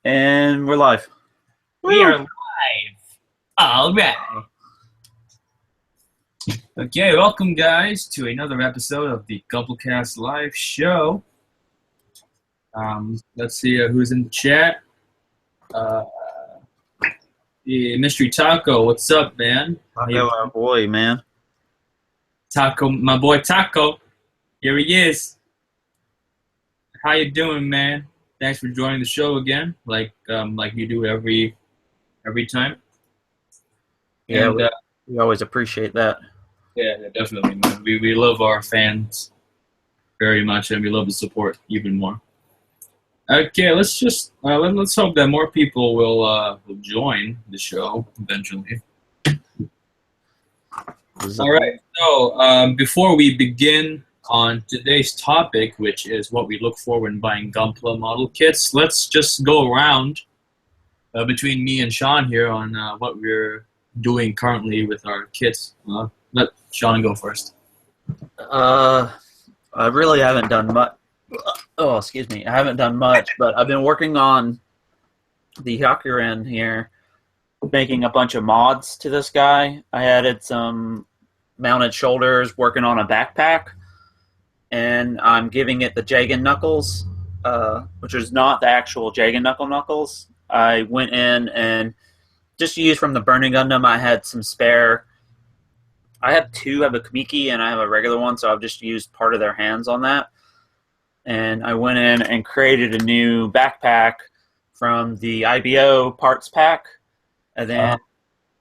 And we're live. We are live. All right. Okay, welcome guys to another episode of the GunplaCast live show. Let's see who's in the chat. The Mystery Taco, what's up, man? Taco, our boy, man. Taco, my boy Taco. Here he is. How you doing, man? Thanks for joining the show again, like you do every time. Yeah, And, we always appreciate that. Yeah, definitely, man. We love our fans very much, and we love the support even more. Okay, let's just let's hope that more people will join the show eventually. All right. So before we begin on today's topic, which is what we look for when buying Gunpla model kits, let's just go around between me and Sean here on what we're doing currently with our kits. Let Sean go first. I really haven't done much. Oh, excuse me. I haven't done much, but I've been working on the Hyakuren here, making a bunch of mods to this guy. I added some mounted shoulders, working on a backpack, and I'm giving it the Jagan Knuckles, which is not the actual Jagan Knuckles. I went in and just used from the Burning Gundam. I had some spare. I have two. I have a Kamiki and I have a regular one, so I've just used part of their hands on that. And I went in and created a new backpack from the IBO parts pack. And then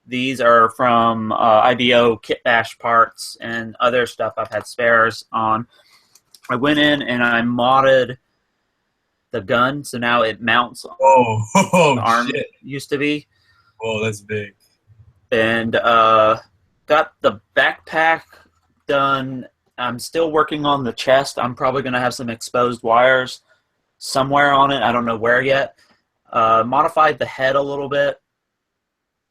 these are from IBO Kit Bash parts and other stuff I've had spares on. I went in and I modded the gun, so now it mounts. The arm shit. Used to be. Whoa, that's big. And got the backpack done. I'm still working on the chest. I'm probably going to have some exposed wires somewhere on it. I don't know where yet. Modified the head a little bit.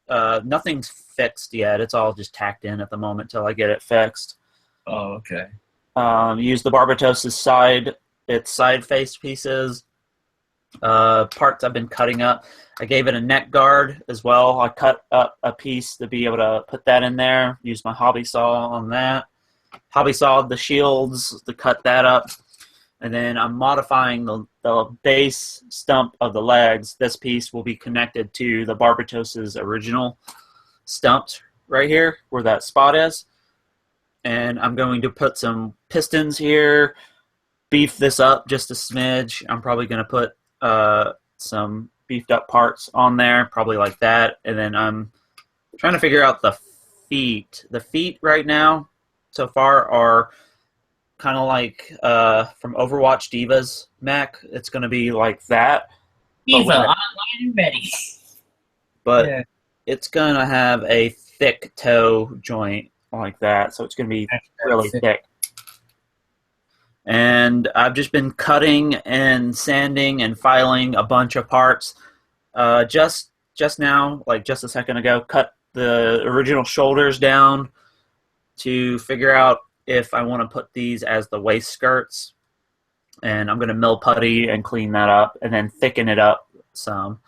Nothing's fixed yet. It's all just tacked in at the moment till I get it fixed. Oh, okay. Use the Barbatos's side face pieces. Parts I've been cutting up. I gave it a neck guard as well. I cut up a piece to be able to put that in there. Use my hobby saw on that. Hobby sawed the shields to cut that up. And then I'm modifying the base stump of the legs. This piece will be connected to the Barbatos's original stumps right here where that spot is. And I'm going to put some pistons here, beef this up just a smidge. I'm probably going to put some beefed up parts on there, probably like that. And then I'm trying to figure out the feet. The feet right now so far are kind of like from Overwatch Diva's mech. It's going to be like that. Diva, online and ready. But yeah. It's going to have a thick toe joint like that, so it's going to be really thick. And I've just been cutting and sanding and filing a bunch of parts. Just now, like just a second ago, cut the original shoulders down to figure out if I want to put these as the waist skirts. And I'm going to mill putty and clean that up and then thicken it up some.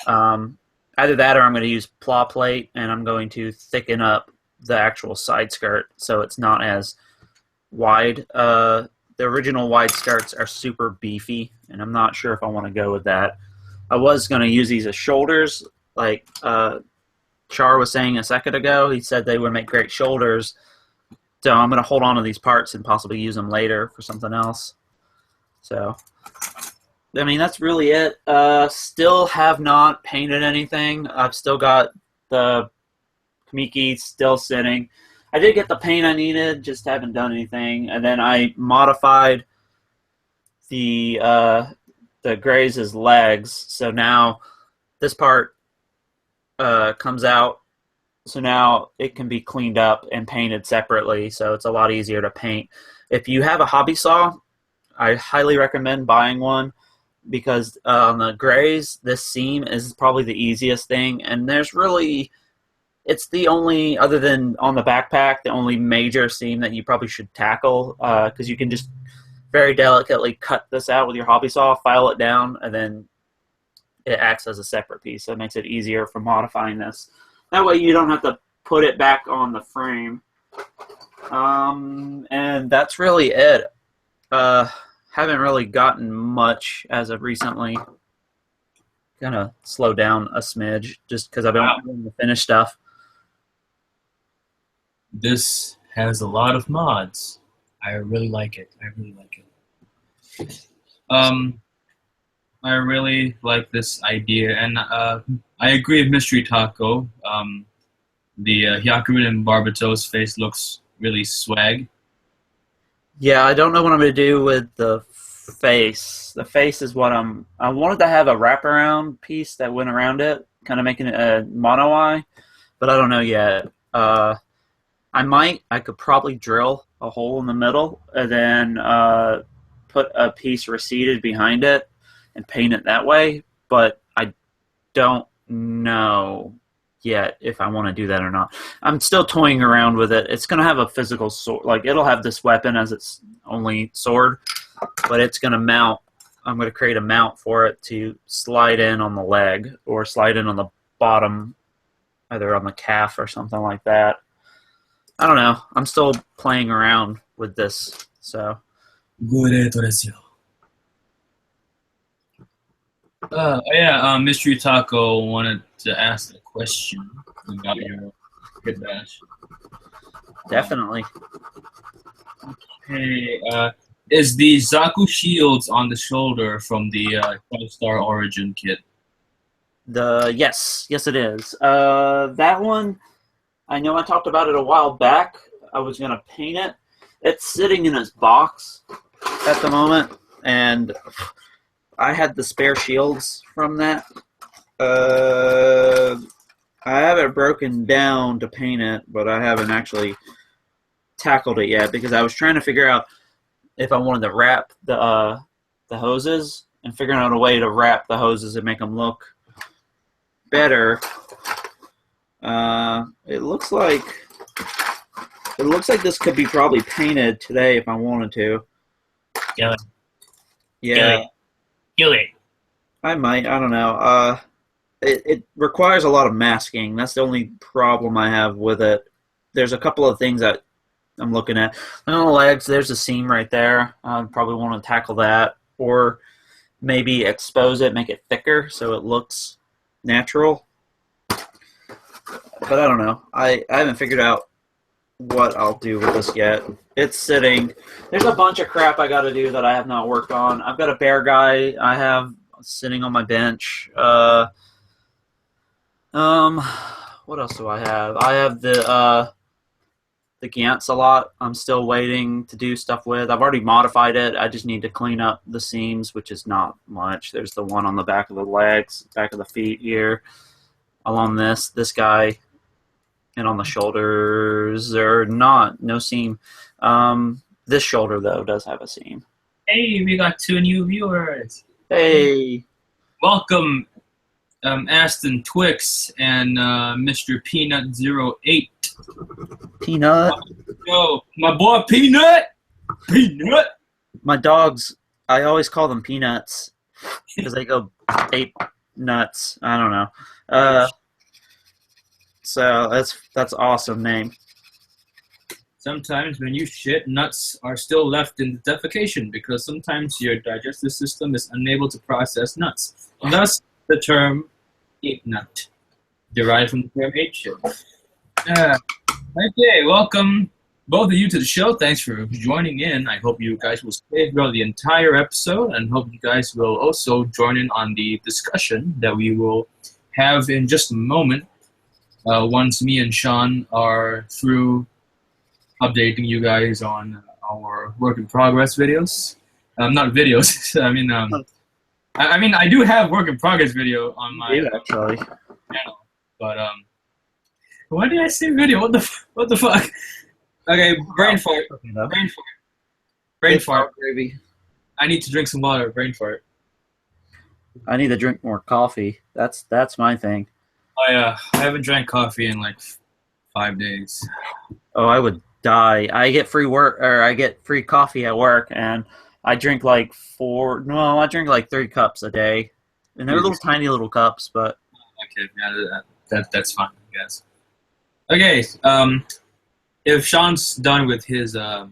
Either that or I'm going to use plaw plate and I'm going to thicken up the actual side skirt so it's not as wide. The original wide skirts are super beefy, and I'm not sure if I want to go with that. I was going to use these as shoulders, like Char was saying a second ago. He said they would make great shoulders. So I'm going to hold on to these parts and possibly use them later for something else. So, I mean, that's really it. Still have not painted anything. I've still got the Kamiki still sitting. I did get the paint I needed, just haven't done anything. And then I modified the Graze's legs. So now this part comes out. So now it can be cleaned up and painted separately. So it's a lot easier to paint. If you have a hobby saw, I highly recommend buying one because on the Graze, this seam is probably the easiest thing. And there's really... It's the only, other than on the backpack, the only major seam that you probably should tackle because you can just very delicately cut this out with your hobby saw, file it down, and then it acts as a separate piece, so it makes it easier for modifying this. That way you don't have to put it back on the frame. And that's really it. Haven't really gotten much as of recently. Gonna slow down a smidge just because I've been wanting to finish stuff. This has a lot of mods. I really like it. I really like this idea, and I agree with Mystery Taco. The Hyakurin and Barbatos face looks really swag. Yeah, I don't know what I'm going to do with the face. The face is what I wanted to have a wraparound piece that went around it, kind of making it a mono eye, but I don't know yet. I could probably drill a hole in the middle and then put a piece receded behind it and paint it that way, but I don't know yet if I want to do that or not. I'm still toying around with it. It's going to have a physical sword. Like, it'll have this weapon as its only sword, but it's going to mount. I'm going to create a mount for it to slide in on the leg or slide in on the bottom, either on the calf or something like that. I don't know. I'm still playing around with this, so. Mystery Taco wanted to ask a question about your Kid Bash. Definitely. Hey, is the Zaku shields on the shoulder from the 5-star Origin kit? Yes, it is. That one, I know I talked about it a while back. I was going to paint it. It's sitting in its box at the moment, and I had the spare shields from that. I have it broken down to paint it, but I haven't actually tackled it yet because I was trying to figure out if I wanted to wrap the hoses and figuring out a way to wrap the hoses and make them look better. It looks like this could be probably painted today if I wanted to. Yeah. Do it. I might. I don't know. It requires a lot of masking. That's the only problem I have with it. There's a couple of things that I'm looking at. On the legs, there's a seam right there. I probably want to tackle that, or maybe expose it, make it thicker so it looks natural. But I don't know. I haven't figured out what I'll do with this yet. It's sitting. There's a bunch of crap I got to do that I have not worked on. I've got a bear guy I have sitting on my bench. What else do I have? I have the Gantz a lot. I'm still waiting to do stuff with. I've already modified it. I just need to clean up the seams, which is not much. There's the one on the back of the legs, back of the feet here, along this guy, and on the shoulders. They're no seam. This shoulder, though, does have a seam. Hey, we got 2 new viewers. Hey. Welcome, Aston Twix and Mr. Peanut08. Peanut. Yo, my boy Peanut. Peanut. My dogs, I always call them peanuts because they go ape nuts. I don't know. So that's awesome name. Sometimes when you shit, nuts are still left in the defecation because sometimes your digestive system is unable to process nuts. Thus, the term ape nut, derived from the term ape shit. Okay, welcome both of you to the show. Thanks for joining in. I hope you guys will stay throughout the entire episode, and hope you guys will also join in on the discussion that we will have in just a moment once me and Sean are through updating you guys on our work in progress videos. Not videos. I mean, I do have work in progress video on my actually channel, but why did I say video? What the fuck? Okay, brain fart. Brain fart. Baby. I need to drink some water. Brain fart. I need to drink more coffee. That's my thing. Oh yeah, I haven't drank coffee in like 5 days. Oh, I would die. I get free coffee at work, and I drink like 3 cups a day. And they're little tiny little cups, but Okay, yeah, that's fine, I guess. Okay, if Sean's done with his oh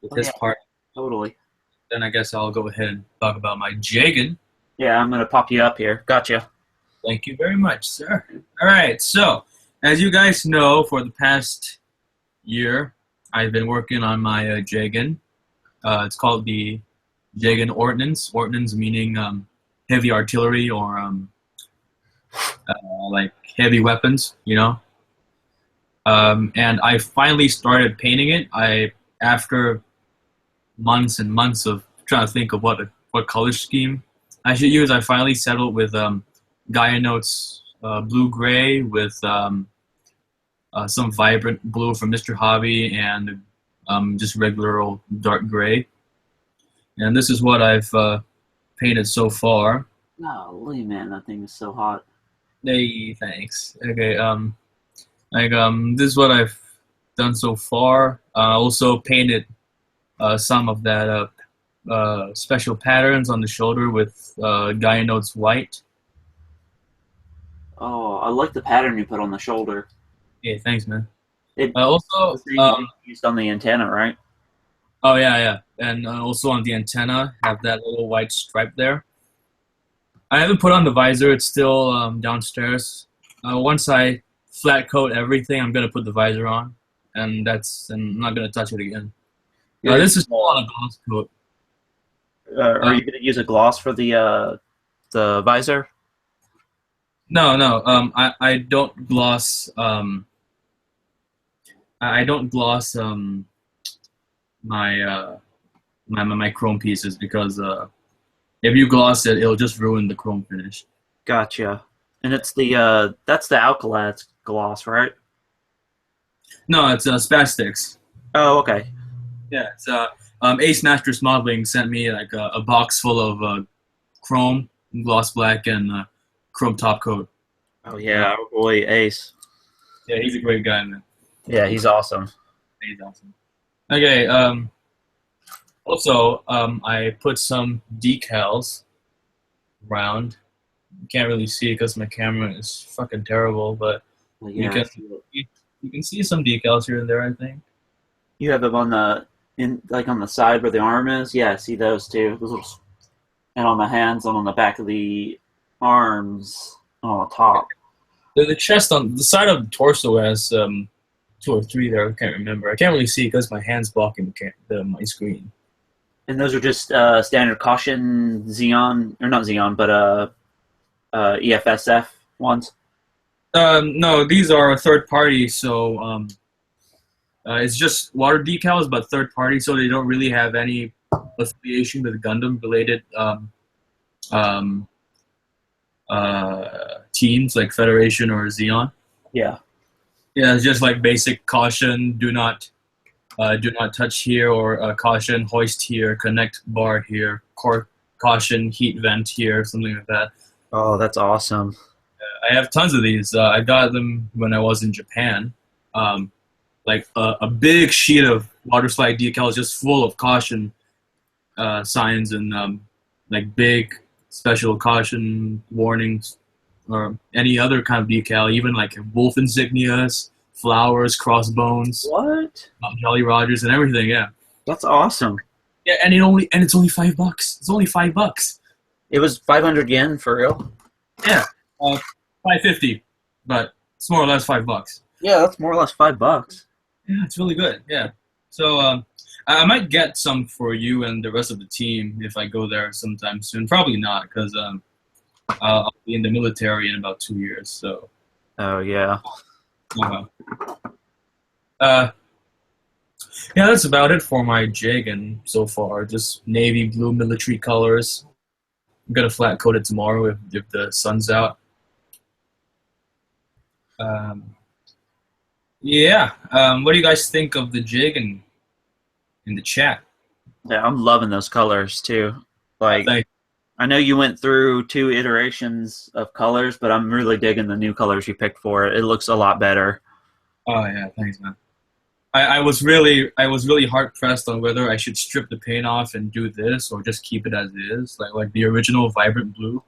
yeah, part, totally. then I guess I'll go ahead and talk about my Jagan. Yeah, I'm gonna pop you up here. Gotcha. Thank you very much, sir. All right, so as you guys know, for the past year, I've been working on my Jagan. It's called the Jagan Ordnance. Ordnance meaning heavy artillery or like heavy weapons, you know. And I finally started painting it. After months and months of trying to think of what color scheme I should use, I finally settled with Gaia Notes blue gray with some vibrant blue from Mr. Hobby and just regular old dark gray. And this is what I've painted so far. Golly, man, that thing is so hot. Hey, thanks. Okay, this is what I've done so far. I also painted some of that special patterns on the shoulder with Gaia Notes white. Oh, I like the pattern you put on the shoulder. Yeah, thanks, man. It's Also, the same you used on the antenna, right? oh yeah, and also on the antenna, have that little white stripe there. I haven't put on the visor; it's still downstairs. Once I flat coat everything, I'm gonna put the visor on, and I'm not gonna touch it again. This is all on a gloss coat. Are you gonna use a gloss for the visor? No. I don't gloss. I don't gloss my my chrome pieces because if you gloss it, it'll just ruin the chrome finish. Gotcha. And it's the that's the Alcalad gloss, right? No, it's Spastics. Oh, okay. Yeah, it's Ace Masters Modeling sent me like a box full of chrome, gloss black, and chrome top coat. Oh yeah, our boy Ace. Yeah, he's a great guy, man. Yeah, he's awesome. He's awesome. Okay. Also, I put some decals around. You can't really see it because my camera is fucking terrible, but Well, yeah, you can see some decals here and there, I think. you have them on the on the side where the arm is. Yeah, I see those too. And on the hands and on the back of the arms on the top. The chest on the side of the torso has 2 or 3 there. I can't remember. I can't really see because my hand's blocking my screen. And those are just standard caution Xeon, or not Xeon, but EFSF ones. No, these are third party, so it's just water decals, but third party, so they don't really have any affiliation with Gundam related teams like Federation or Xeon. Yeah. Yeah, it's just like basic caution, do not touch here, or caution, hoist here, connect bar here, caution, heat vent here, something like that. Oh, that's awesome. I have tons of these. I got them when I was in Japan. Like a big sheet of water slide decals just full of caution signs and like big special caution warnings or any other kind of decal, even like wolf insignias, flowers, crossbones, What? Jolly Rogers, and everything. Yeah. That's awesome. Yeah, and it's only $5. It's only $5. It was 500 yen for real. Yeah, $5.50, but it's more or less $5. Yeah, that's more or less $5. Yeah, it's really good. Yeah, so I might get some for you and the rest of the team if I go there sometime soon. Probably not, because I'll be in the military in about 2 years. So. Oh yeah. Yeah, that's about it for my Jagan so far. Just navy blue military colors. I'm gonna flat coat it tomorrow if the sun's out. Yeah. What do you guys think of the Jagan in the chat? Yeah, I'm loving those colors too. Like, I know you went through 2 iterations of colors, but I'm really digging the new colors you picked for it. It looks a lot better. Oh yeah, thanks, man. I was really hard pressed on whether I should strip the paint off and do this or just keep it as is, like the original vibrant blue.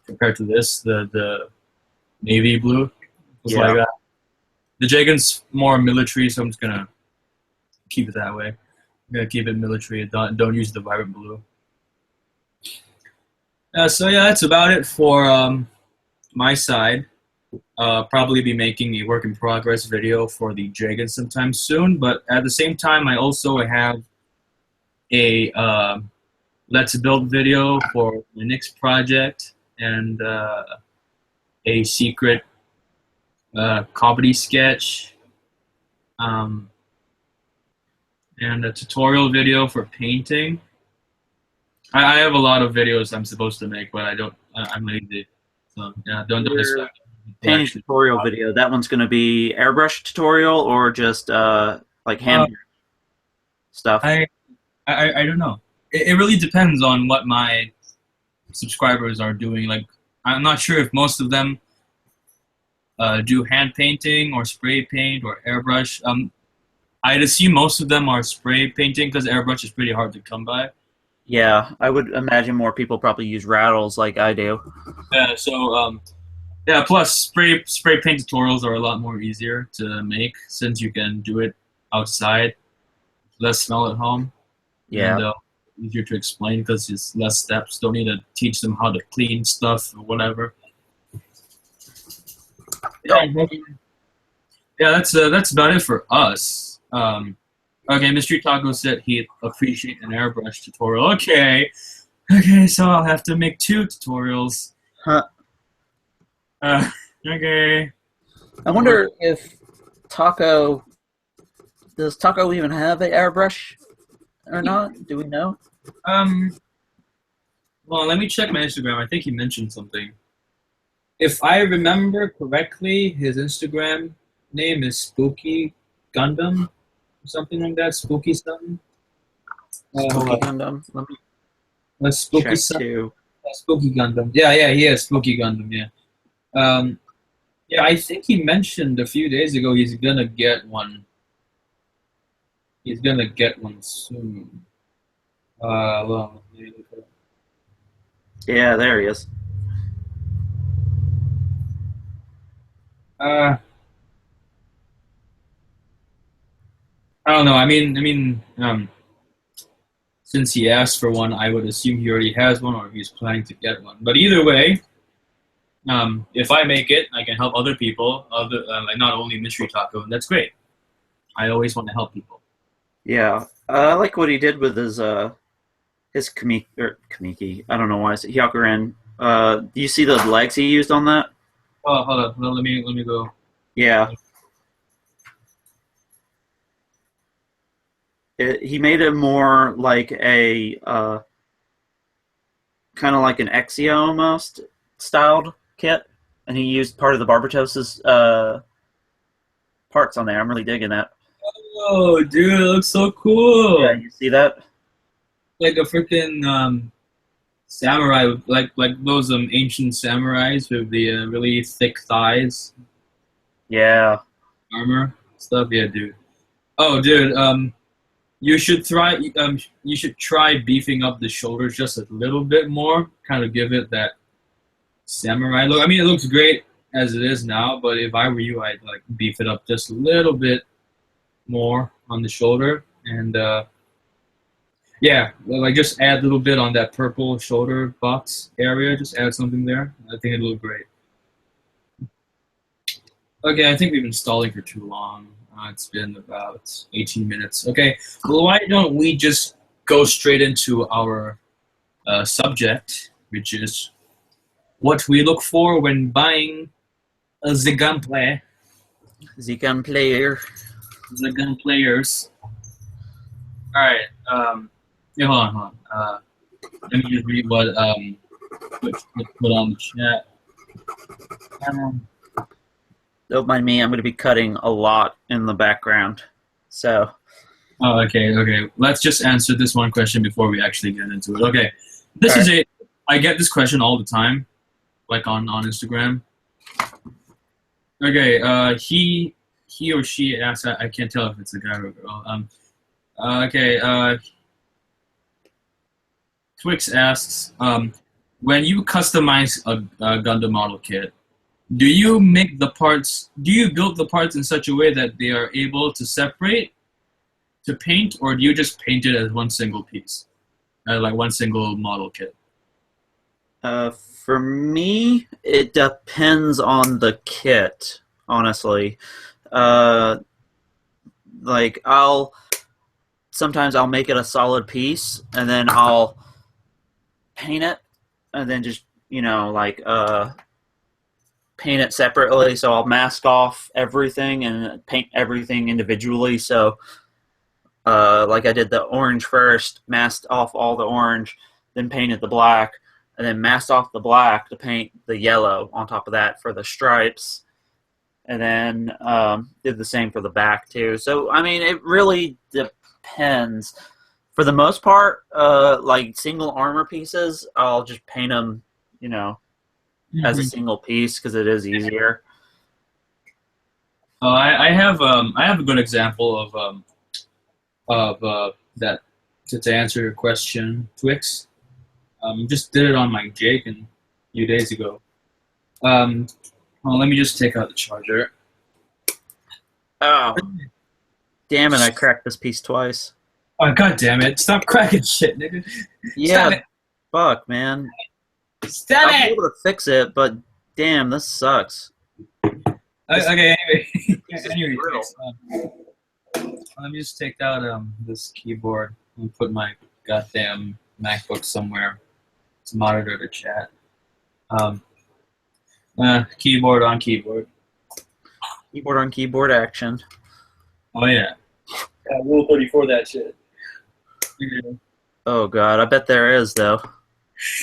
compared to this, the navy blue. It's Yeah. like that. The Jagan's more military, so I'm just gonna keep it that way. I'm gonna keep it military. Don't use the vibrant blue. So yeah, that's about it for my side. Probably be making a work in progress video for the Dragon sometime soon. But at the same time, I also have a Let's Build video for my next project and a secret comedy sketch and a tutorial video for painting. I have a lot of videos I'm supposed to make, but I'm lazy. So yeah, don't Your expect me to painting actually. tutorial video. That one's going to be airbrush tutorial or just like hand stuff. I don't know. It really depends on what my subscribers are doing. Like, I'm not sure if most of them do hand painting or spray paint or airbrush. I'd assume most of them are spray painting because airbrush is pretty hard to come by. Yeah, I would imagine more people probably use rattles like I do. Yeah, so yeah. Plus, spray paint tutorials are a lot more easier to make since you can do it outside, less smell at home, Yeah. and easier to explain because it's less steps. Don't need to teach them how to clean stuff or whatever. Yeah, yeah. That's about it for us. Okay, Mystery Taco said he'd appreciate an airbrush tutorial. Okay, so I'll have to make 2 tutorials. Huh. Okay. I wonder if Taco does Taco even have an airbrush or not? Do we know? Well, let me check my Instagram. I think he mentioned something. If I remember correctly, his Instagram name is Spooky Gundam, or something like that. Spooky something. Hold Spooky on. Gundam. Let me Spooky check something. too. Spooky Gundam. Yeah, he has Spooky Gundam. Yeah. Yeah, I think he mentioned a few days ago he's gonna get one. He's gonna get one soon. Well, let me look it up. Yeah, there he is. I don't know. I mean, since he asked for one, I would assume he already has one or he's planning to get one. But either way, if I make it, I can help other people, like not only Mystery Taco, and that's great. I always want to help people. Yeah, I like what he did with his Kamiki. I don't know why I said Hyakuren. Do you see the legs he used on that? Oh, hold on. Well, let me go. Yeah. He made it more like a kind of like an Exio almost styled kit, and he used part of the Barbatos's parts on there. I'm really digging that. Oh, dude, it looks so cool. Yeah, you see that? Like a freaking samurai, like those ancient samurais with the really thick thighs, Yeah. armor stuff. Yeah, dude. Oh, dude. You should try. You should try beefing up the shoulders just a little bit more. Kind of give it that samurai look. I mean, it looks great as it is now, but if I were you, I'd like beef it up just a little bit more on the shoulder, and yeah, like just add a little bit on that purple shoulder box area. Just add something there. I think it'll look great. Okay, I think we've been stalling for too long. It's been about 18 minutes. Okay, well, why don't we just go straight into our subject, which is what we look for when buying the Gunpla. The gun player. The gun players. All right. Yeah, hold on. Let me just read what put on the chat. Don't mind me. I'm going to be cutting a lot in the background. So. Oh, okay. Let's just answer this one question before we actually get into it. Okay, this is a. I get this question all the time, like on Instagram. Okay. He or she asks. I can't tell if it's a guy or a girl. Okay. Twix asks, when you customize a Gundam model kit, do you make the parts? Do you build the parts in such a way that they are able to separate to paint, or do you just paint it as one single piece, like one single model kit? For me, it depends on the kit, honestly. Uh, like sometimes I'll make it a solid piece and then I'll paint it and then just paint it separately. So I'll mask off everything and paint everything individually. So like I did the orange first, masked off all the orange, then painted the black, and then masked off the black to paint the yellow on top of that for the stripes, and then did the same for the back too. So I mean, it really depends. For the most part, like single armor pieces, I'll just paint them, as a single piece because it is easier. I have a good example of that to answer your question, Twix. Just did it on my Jake a few days ago. Well, let me just take out the charger. Oh, damn it! I cracked this piece twice. Oh, god damn it! Stop cracking shit, nigga. Yeah, Stop it. fuck, man. Stop I'll be it. able to fix it, but damn, this sucks. Okay, anyway. This is Anyway, brutal. let me just take out this keyboard and put my goddamn MacBook somewhere to monitor the chat. Keyboard on keyboard. Keyboard on keyboard action. Oh yeah. Rule 34 that shit. Oh god, I bet there is though.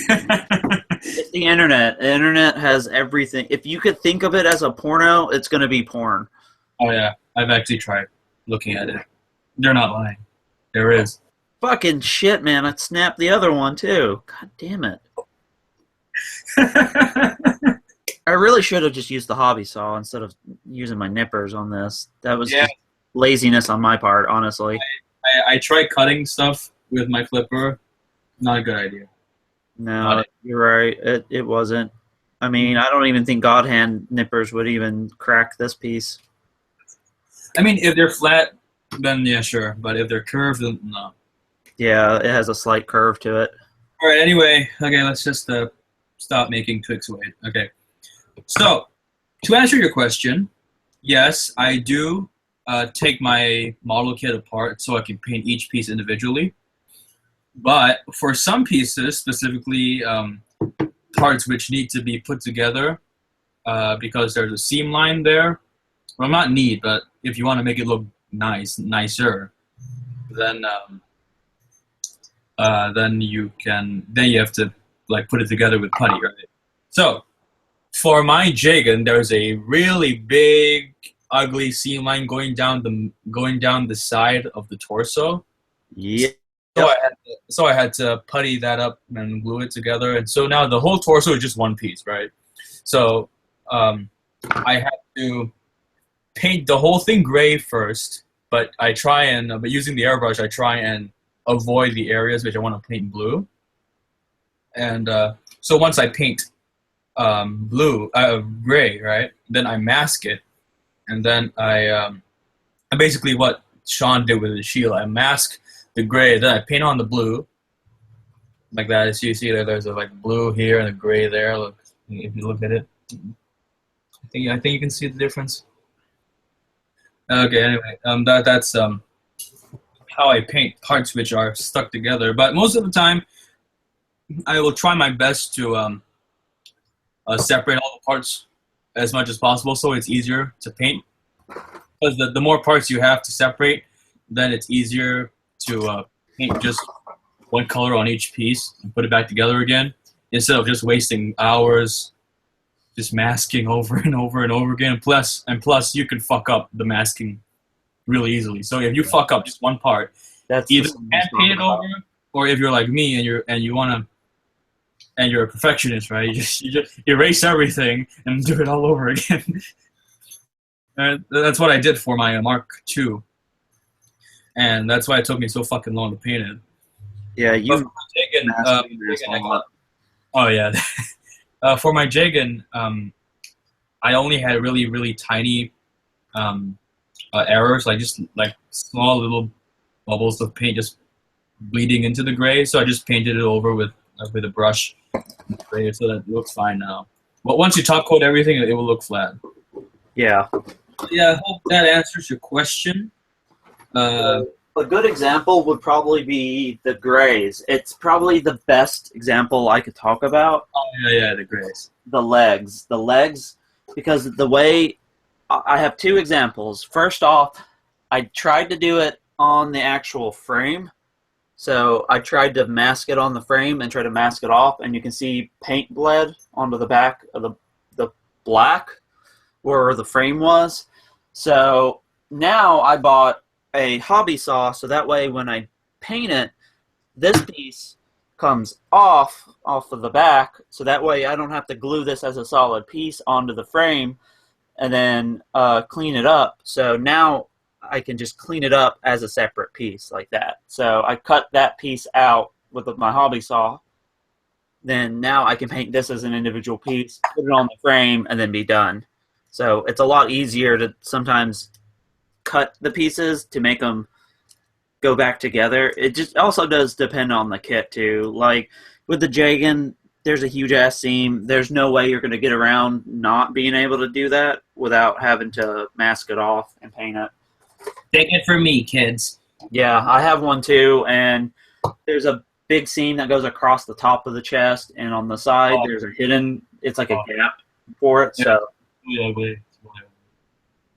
It's the internet. The internet has everything. If you could think of it as a porno, it's gonna be porn. Oh yeah, I've actually tried looking at it. They're not lying. There is. Fucking shit, man. I snapped the other one too. God damn it. I really should have just used the hobby saw instead of using my nippers on this. That was just laziness on my part, honestly. I tried cutting stuff with my flipper. Not a good idea. No, you're right. It wasn't. I mean, I don't even think God hand nippers would even crack this piece. I mean, if they're flat, then yeah, sure. But if they're curved, then no. Yeah, it has a slight curve to it. All right. Anyway, okay. Let's just stop making Twix wait. Okay. So, to answer your question, yes, I do take my model kit apart so I can paint each piece individually. But for some pieces, specifically parts which need to be put together because there's a seam line there, well, not neat, but if you want to make it look nicer, then you have to like put it together with putty, right? So for my Jagan, there's a really big, ugly seam line going down the side of the torso. Yeah. So I had to putty that up and glue it together, and so now the whole torso is just one piece, right? So I had to paint the whole thing gray first, but but using the airbrush, I try and avoid the areas which I want to paint blue. And so once I paint gray, right, then I mask it, and then I basically what Sean did with the shield. I mask the gray, then I paint on the blue, like that. As you see there's a like blue here and a gray there. Look, if you look at it, I think you can see the difference. Okay, anyway, that's how I paint parts which are stuck together. But most of the time, I will try my best to separate all the parts as much as possible, so it's easier to paint. Because the more parts you have to separate, then it's easier to paint just one color on each piece and put it back together again, instead of just wasting hours just masking over and over and over again. Plus you can fuck up the masking really easily. So if you fuck up just one part, That's either you can't paint it over, or if you're like me and you're a perfectionist, right? You just erase everything and do it all over again. That's what I did for my Mark II, and that's why it took me so fucking long to paint it. Yeah, you. Oh yeah. For my Jagan, I only had really really tiny errors, like just like small little bubbles of paint just bleeding into the gray. So I just painted it over with a brush, gray, so that it looks fine now. But once you top coat everything, it will look flat. Yeah. Yeah, I hope that answers your question. A good example would probably be the grays. It's probably the best example I could talk about. Oh yeah, the grays. The legs, because the way I have two examples. First off, I tried to do it on the actual frame. So I tried to mask it on the frame and try to mask it off, and you can see paint bled onto the back of the black where the frame was. So now I bought a hobby saw, so that way when I paint it, this piece comes off of the back, so that way I don't have to glue this as a solid piece onto the frame and then clean it up. So now I can just clean it up as a separate piece like that. So I cut that piece out with my hobby saw. Then now I can paint this as an individual piece, put it on the frame, and then be done. So it's a lot easier to sometimes cut the pieces to make them go back together. It just also does depend on the kit too. Like with the Jagan, there's a huge ass seam. There's no way you're going to get around not being able to do that without having to mask it off and paint it. Take it from me, kids. Yeah, I have one too, and there's a big seam that goes across the top of the chest, and on the side there's a hidden, it's like a gap for it. So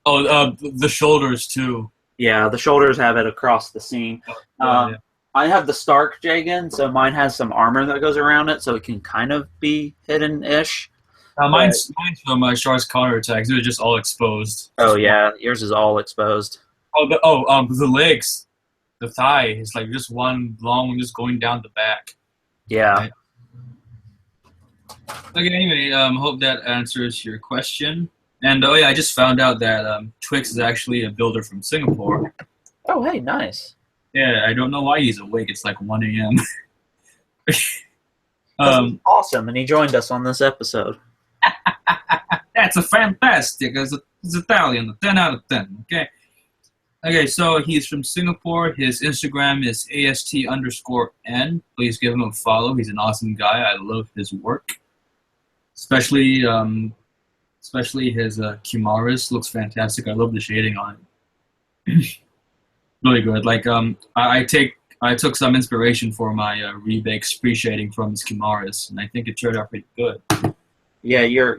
the shoulders too. Yeah, the shoulders have it across the seam. I have the Stark Jagan, so mine has some armor that goes around it, so it can kind of be hidden-ish. Mine's from Shar's counterattacks. It was just all exposed. Oh yeah, yours is all exposed. The legs, the thigh is like just one long one just going down the back. Yeah. Right? Okay. Anyway, hope that answers your question. And oh yeah, I just found out that Twix is actually a builder from Singapore. Oh hey, nice. Yeah, I don't know why he's awake. It's like 1 a.m. Awesome, and he joined us on this episode. That's a fantastic. It's Italian, 10 out of 10. Okay, so he's from Singapore. His Instagram is ast_n. Please give him a follow. He's an awesome guy. I love his work, especially his Kimaris looks fantastic. I love the shading on it. Really good. Like I took some inspiration for my Rebake spree shading from his Kimaris, and I think it turned out pretty good. Yeah, you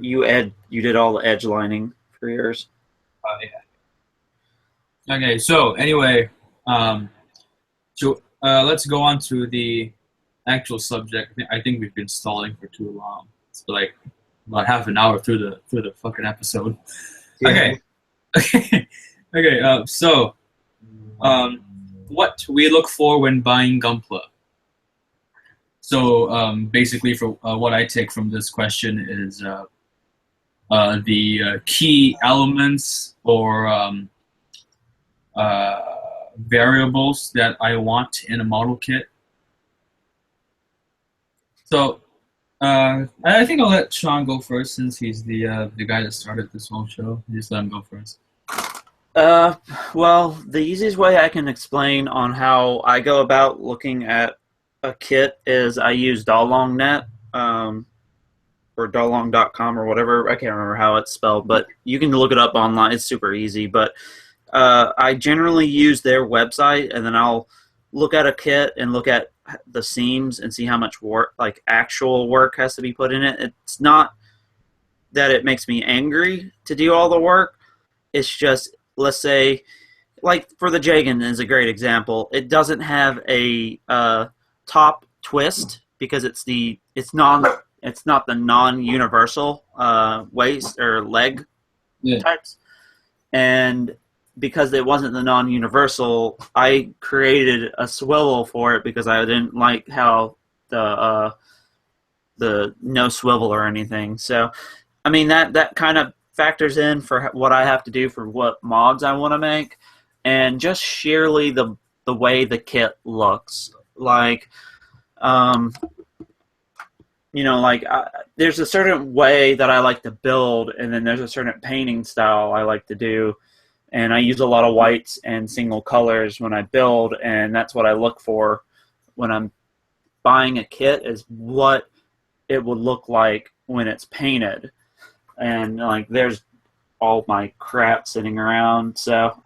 did all the edge lining for yours. Yeah. Okay, so anyway, let's go on to the actual subject. I think we've been stalling for too long. It's like about half an hour through the fucking episode. Yeah. Okay. So, what we look for when buying Gunpla. So, basically, for what I take from this question is the key elements or variables that I want in a model kit. So, I think I'll let Sean go first since he's the guy that started this whole show. Just let him go first. Well, the easiest way I can explain on how I go about looking at a kit is I use DalongNet, or Dalong.com or whatever. I can't remember how it's spelled, but you can look it up online. It's super easy. But I generally use their website, and then I'll look at a kit and look at the seams and see how much work, like actual work, has to be put in it. It's not that it makes me angry to do all the work. It's just, let's say, like for the Jagan is a great example. It doesn't have a top twist because it's not the non-universal waist or leg types, and because it wasn't the non-universal, I created a swivel for it because I didn't like how the no swivel or anything. So, I mean that kind of factors in for what I have to do for what mods I want to make, and just sheerly the way the kit looks. Like, like there's a certain way that I like to build, and then there's a certain painting style I like to do, and I use a lot of whites and single colors when I build, and that's what I look for when I'm buying a kit is what it would look like when it's painted. And like there's all my crap sitting around, so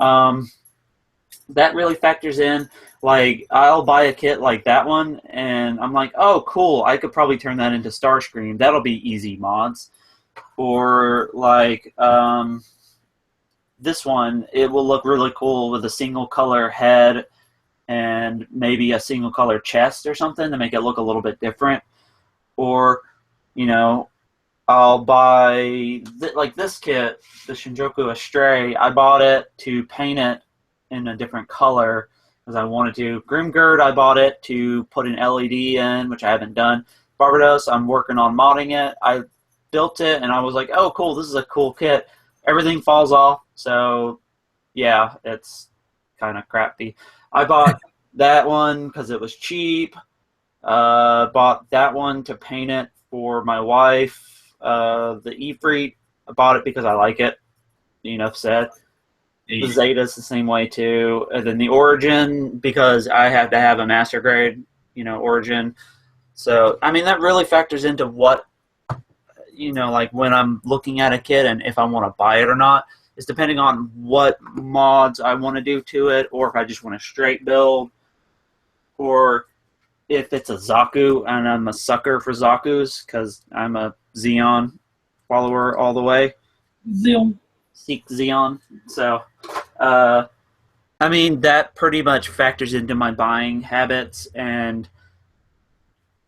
that really factors in. Like I'll buy a kit like that one, and I'm like, oh, cool! I could probably turn that into Starscream. That'll be easy mods. Or like this one, it will look really cool with a single color head and maybe a single color chest or something to make it look a little bit different. Or, you know, I'll buy like this kit, the Shinjuku Astray. I bought it to paint it in a different color because I wanted to. Grimgird, I bought it to put an LED in, which I haven't done. Barbados, I'm working on modding it. I built it and I was like, oh, cool, this is a cool kit. Everything falls off, so yeah, it's kind of crappy. I bought that one because it was cheap. Bought that one to paint it for my wife. The Ifrit, I bought it because I like it. Enough said. The Zeta's the same way too. And then the Origin, because I have to have a master grade, Origin. So, I mean, that really factors into what, like when I'm looking at a kit and if I want to buy it or not. It's depending on what mods I want to do to it, or if I just want a straight build, or if it's a Zaku, and I'm a sucker for Zakus because I'm a Xeon follower all the way. Xeon. Seek Xeon. So, I mean, that pretty much factors into my buying habits and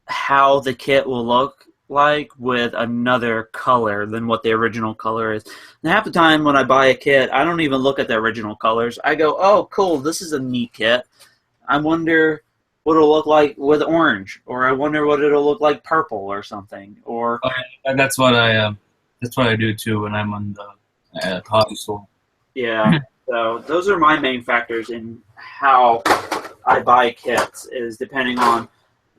how the kit will look like with another color than what the original color is. And half the time when I buy a kit, I don't even look at the original colors. I go, oh, cool, this is a neat kit. I wonder what it'll look like with orange, or I wonder what it'll look like purple or something. Or that's what I do too when I'm on the hobby store. Yeah. So those are my main factors in how I buy kits, is depending on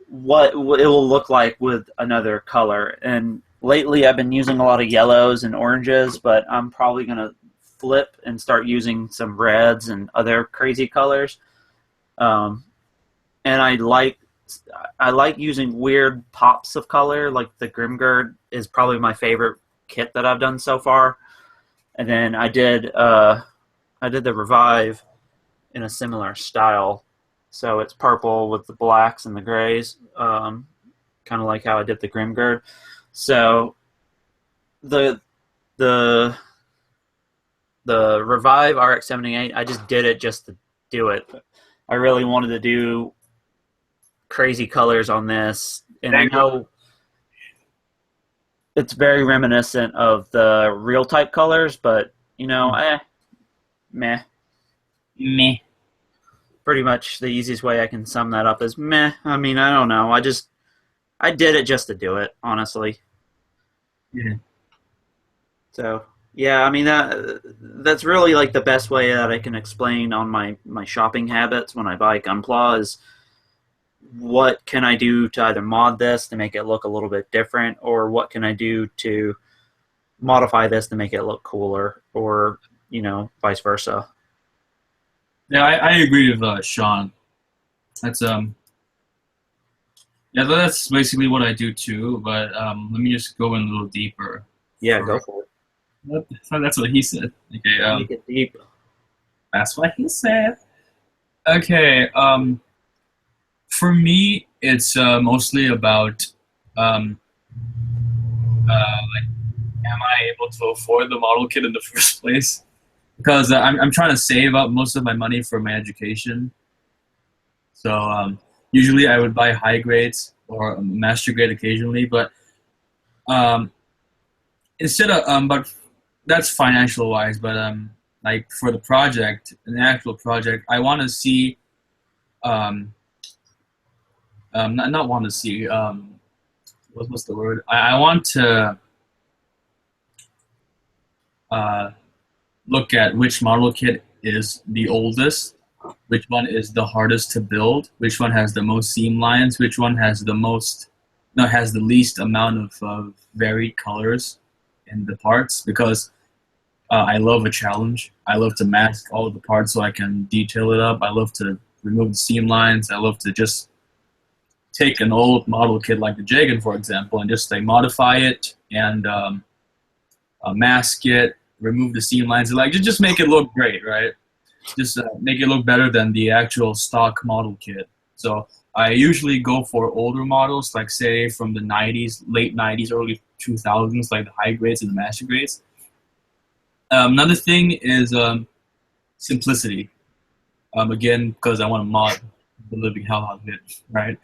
what it will look like with another color. And lately I've been using a lot of yellows and oranges, but I'm probably going to flip and start using some reds and other crazy colors. And I like using weird pops of color, like the Grimgird is probably my favorite kit that I've done so far. And then I did the Revive in a similar style. So it's purple with the blacks and the grays, kind of like how I did the Grimgird. So the Revive RX-78, I just did it just to do it. I really wanted to do crazy colors on this, and I know it's very reminiscent of the real type colors, but meh. Pretty much the easiest way I can sum that up is meh. I mean, I don't know. I did it just to do it, honestly. Yeah. So, yeah, I mean, that's really like the best way that I can explain on my shopping habits when I buy Gunpla is what can I do to either mod this to make it look a little bit different, or what can I do to modify this to make it look cooler, or, vice versa. Yeah, I agree with Sean. That's that's basically what I do too. But let me just go in a little deeper. Yeah, go for it. That's what he said. Okay. Make it deep. That's what he said. Okay. For me, it's mostly about like, am I able to afford the model kit in the first place? Because I'm trying to save up most of my money for my education. So usually I would buy high grades or master grade occasionally, but instead of but that's financial wise. But like for the project, the actual project, I want to see not want to see what's the word? I want to look at which model kit is the oldest, which one is the hardest to build, which one has the most seam lines, which one has the most that has the least amount of varied colors in the parts because I love a challenge. I love to mask all of the parts so I can detail it up. I love to remove the seam lines. I love to just take an old model kit like the Jagan, for example, and just like modify it and mask it, remove the seam lines, like just make it look great, right? Just make it look better than the actual stock model kit. So I usually go for older models, like say from the 90s, late 90s, early 2000s, like the high grades and the master grades. Another thing is simplicity. Again, because I want to mod the living hell out of it, right?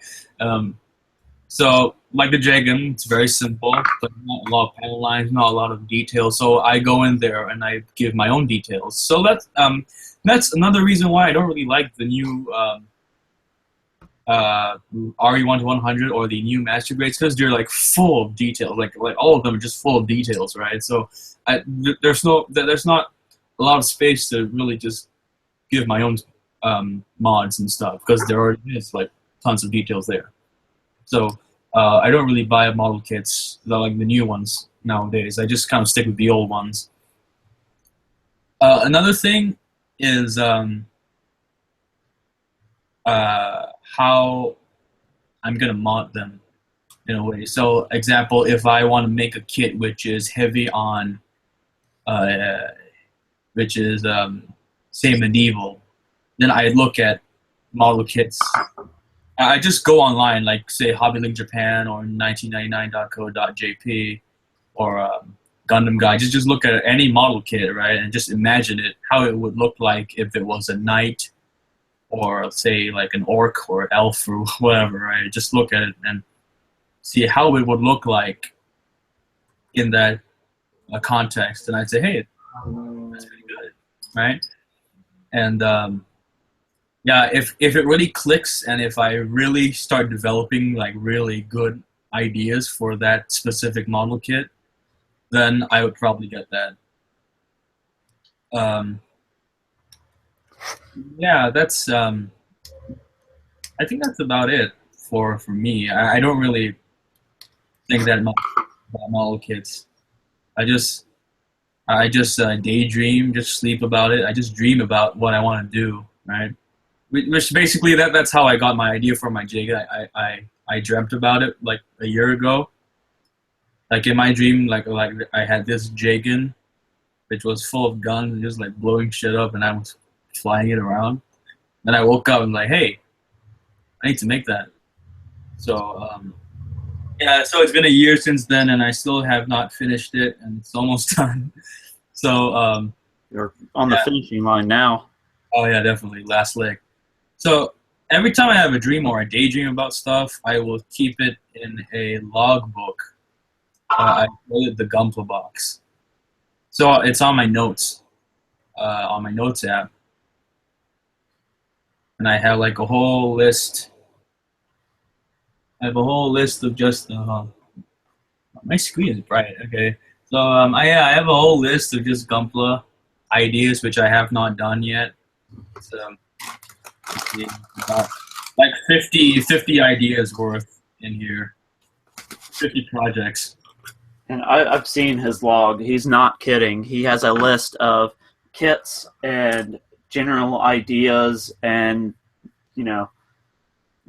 So, like the Jagan, it's very simple, but not a lot of panel lines, not a lot of details. So I go in there and I give my own details. So that's another reason why I don't really like the new RE1 to 100 or the new master grades, because they're like full of details. Like all of them are just full of details, right? So there's not a lot of space to really just give my own mods and stuff because there already is like tons of details there. So I don't really buy model kits like the new ones nowadays. I just kind of stick with the old ones. Another thing is how I'm gonna mod them in a way. So, example, if I want to make a kit which is heavy on, which is say medieval, then I look at model kits. I just go online, like say HobbyLink Japan or 1999.co.jp or Gundam Guide. Just look at any model kit, right, and just imagine it, how it would look like if it was a knight or say like an orc or elf or whatever, right? Just look at it and see how it would look like in that context, and I'd say, hey, that's pretty good, right? And yeah, if it really clicks and if I really start developing like really good ideas for that specific model kit, then I would probably get that. Yeah, that's I think that's about it for me. I don't really think that much about model kits. I just daydream, just sleep about it. I just dream about what I want to do, right? Which basically that's how I got my idea for my jig. I dreamt about it like a year ago. Like in my dream, like I had this Jagan, which was full of guns and just like blowing shit up, and I was flying it around. Then I woke up and like, hey, I need to make that. So yeah, so it's been a year since then, and I still have not finished it, and it's almost done. So You're on the finishing line now. Oh yeah, definitely last leg. So every time I have a dream or a daydream about stuff, I will keep it in a logbook. I call it the Gunpla box. So it's on my notes app, and I have like a whole list. I have a whole list of just my screen is bright. Okay, so I have a whole list of just Gunpla ideas which I have not done yet. So like 50 ideas worth in here, 50 projects. And I've seen his log. He's not kidding. He has a list of kits and general ideas and, you know,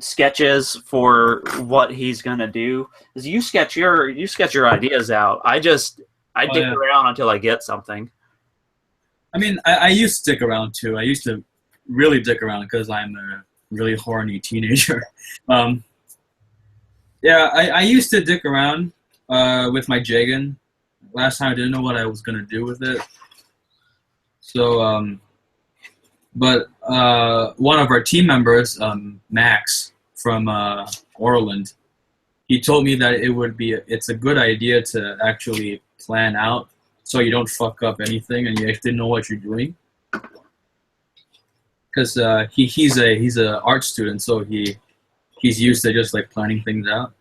sketches for what he's gonna do. Because you sketch your ideas out. I dig around until I get something. I mean, I used to stick around too. I used to really dick around because I'm a really horny teenager. Yeah, I used to dick around with my Jagan. Last time I didn't know what I was gonna do with it. So, but one of our team members, Max from Orland, he told me that it's a good idea to actually plan out so you don't fuck up anything and you actually know what you're doing. Because he's a art student, so he's used to just like planning things out.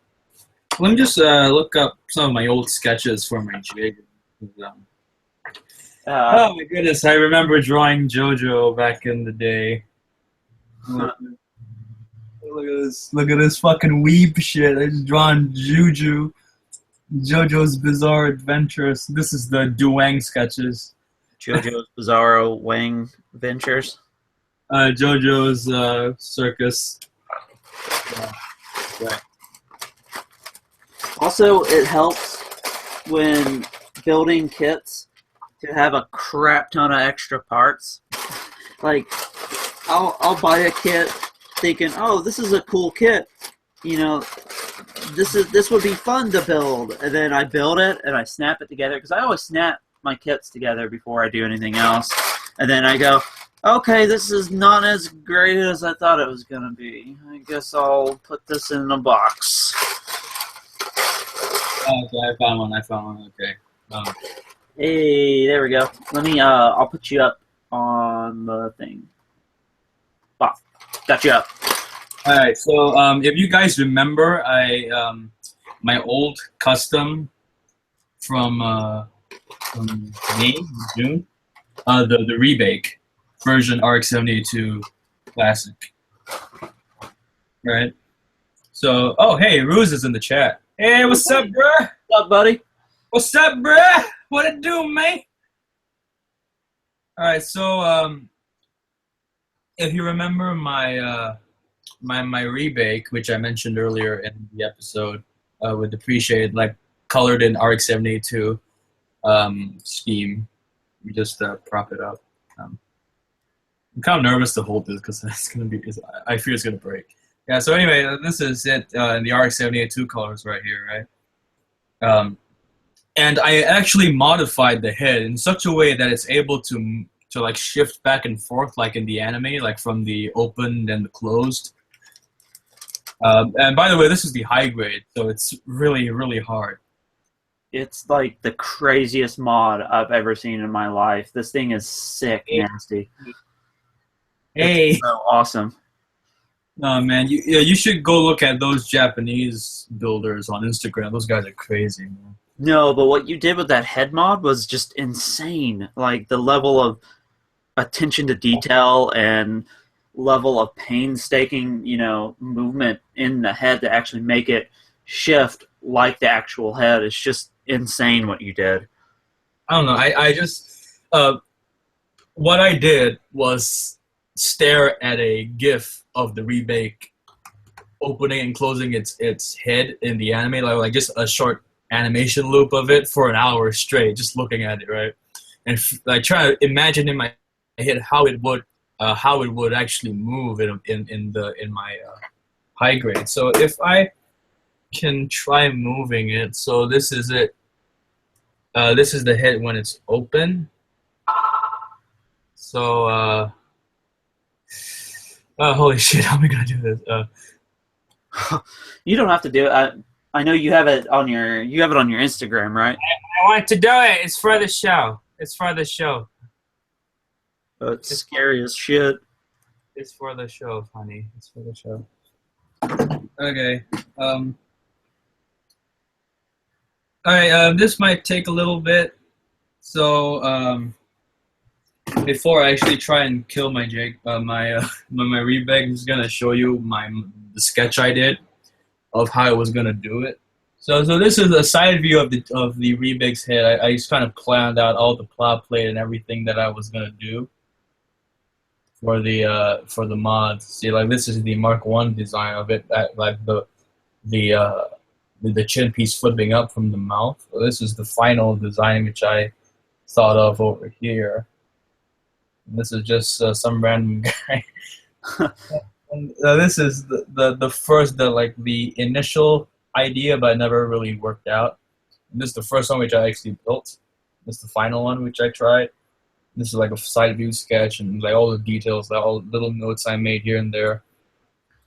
Let me just look up some of my old sketches for my jig. Oh my goodness, I remember drawing JoJo back in the day. Look at this fucking weeb shit. I just drawn JoJo's Bizarre Adventures. This is the Duang sketches. JoJo's Bizarro Wing Ventures. JoJo's Circus. Right. Also, it helps when building kits to have a crap ton of extra parts. Like, I'll buy a kit thinking, oh, this is a cool kit. You know, this would be fun to build. And then I build it and I snap it together because I always snap my kits together before I do anything else. And then I go, okay, this is not as great as I thought it was going to be. I guess I'll put this in a box. Okay, I found one. Okay. Hey, there we go. Let me, I'll put you up on the thing. Wow, got you up. All right. So, if you guys remember, my old custom from May, June, the rebake version RX-78 Classic. Right. So, oh hey, Ruse is in the chat. Hey, what's up, bruh? What's up, buddy? What's up, bruh? What it do, man? All right, so if you remember my my rebake, which I mentioned earlier in the episode, with depreciated, like colored in RX-78 scheme, we just prop it up. I'm kind of nervous to hold this because I fear it's gonna break. Yeah. So anyway, this is it in the RX-78 colors right here, right? And I actually modified the head in such a way that it's able to like shift back and forth, like in the anime, like from the open and the closed. And by the way, this is the high grade, so it's really, really hard. It's like the craziest mod I've ever seen in my life. This thing is sick, nasty. Hey, it's so awesome. No man, you should go look at those Japanese builders on Instagram. Those guys are crazy, man. No, but what you did with that head mod was just insane. Like the level of attention to detail and level of painstaking, movement in the head to actually make it shift like the actual head. It's just insane what you did. I don't know. I just what I did was stare at a GIF of the rebake opening and closing its head in the anime, like just a short animation loop of it for an hour straight, just looking at it, right? And like trying to imagine in my head how it would actually move in my high grade. So if I can try moving it, so this is it. This is the head when it's open. So holy shit, how am I gonna do this? You don't have to do it. I know you have it on your Instagram, right? I want to do it. It's for the show. It's for the show. It's scary as shit. It's for the show, honey. It's for the show. Okay. Alright, this might take a little bit. So, before I actually try and kill my my rebag, I'm just gonna show you the sketch I did of how I was gonna do it. So this is a side view of the rebag's head. I just kind of planned out all the plot plate and everything that I was gonna do for the mod. See, like this is the Mark 1 design of it, like the chin piece flipping up from the mouth. So this is the final design which I thought of over here. And this is just some random guy. And, this is the initial idea, but it never really worked out. And this is the first one which I actually built. This is the final one which I tried. This is like a side view sketch and like all the details, like all the little notes I made here and there,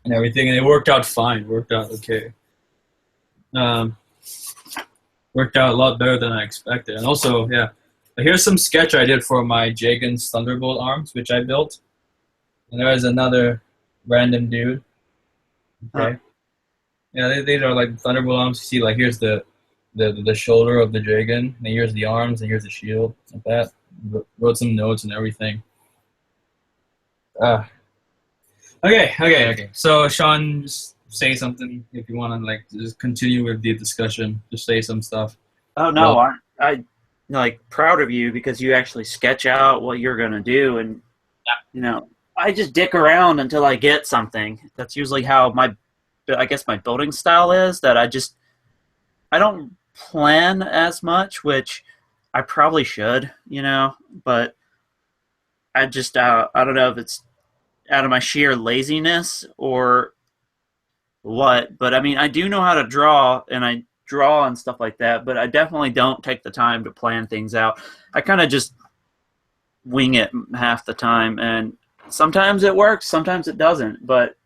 and everything. And it worked out fine. It worked out okay. Worked out a lot better than I expected. And also, yeah, here's some sketch I did for my Jagan's Thunderbolt arms, which I built. And there's another random dude. Okay. Yeah, these are like Thunderbolt arms. You see, like here's the shoulder of the Jagan, and here's the arms, and here's the shield, like that. Wrote some notes and everything. Okay. So Sean, just say something if you want to like just continue with the discussion. Just say some stuff. Oh Well, no, I like proud of you because you actually sketch out what you're gonna do, and you know I just dick around until I get something. That's usually how I guess my building style is. That I don't plan as much, which I probably should, but I don't know if it's out of my sheer laziness or what, but I mean, I do know how to draw and I draw and stuff like that, but I definitely don't take the time to plan things out. I kind of just wing it half the time, and sometimes it works, sometimes it doesn't, but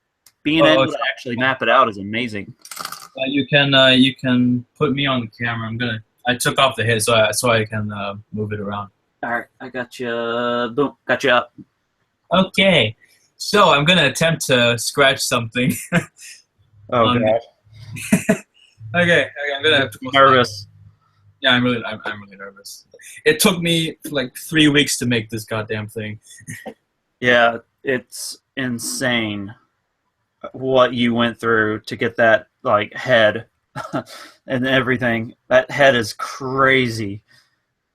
being oh, able to actually map it out is amazing. you can put me on the camera. I took off the head so I can move it around. All right, I got you. Boom, got you up. Okay. So I'm gonna attempt to scratch something Oh, on. God. Okay. I'm gonna have to go. Nervous. Yeah, I'm really nervous. It took me like 3 weeks to make this goddamn thing. Yeah, it's insane what you went through to get that like head and everything. That head is crazy.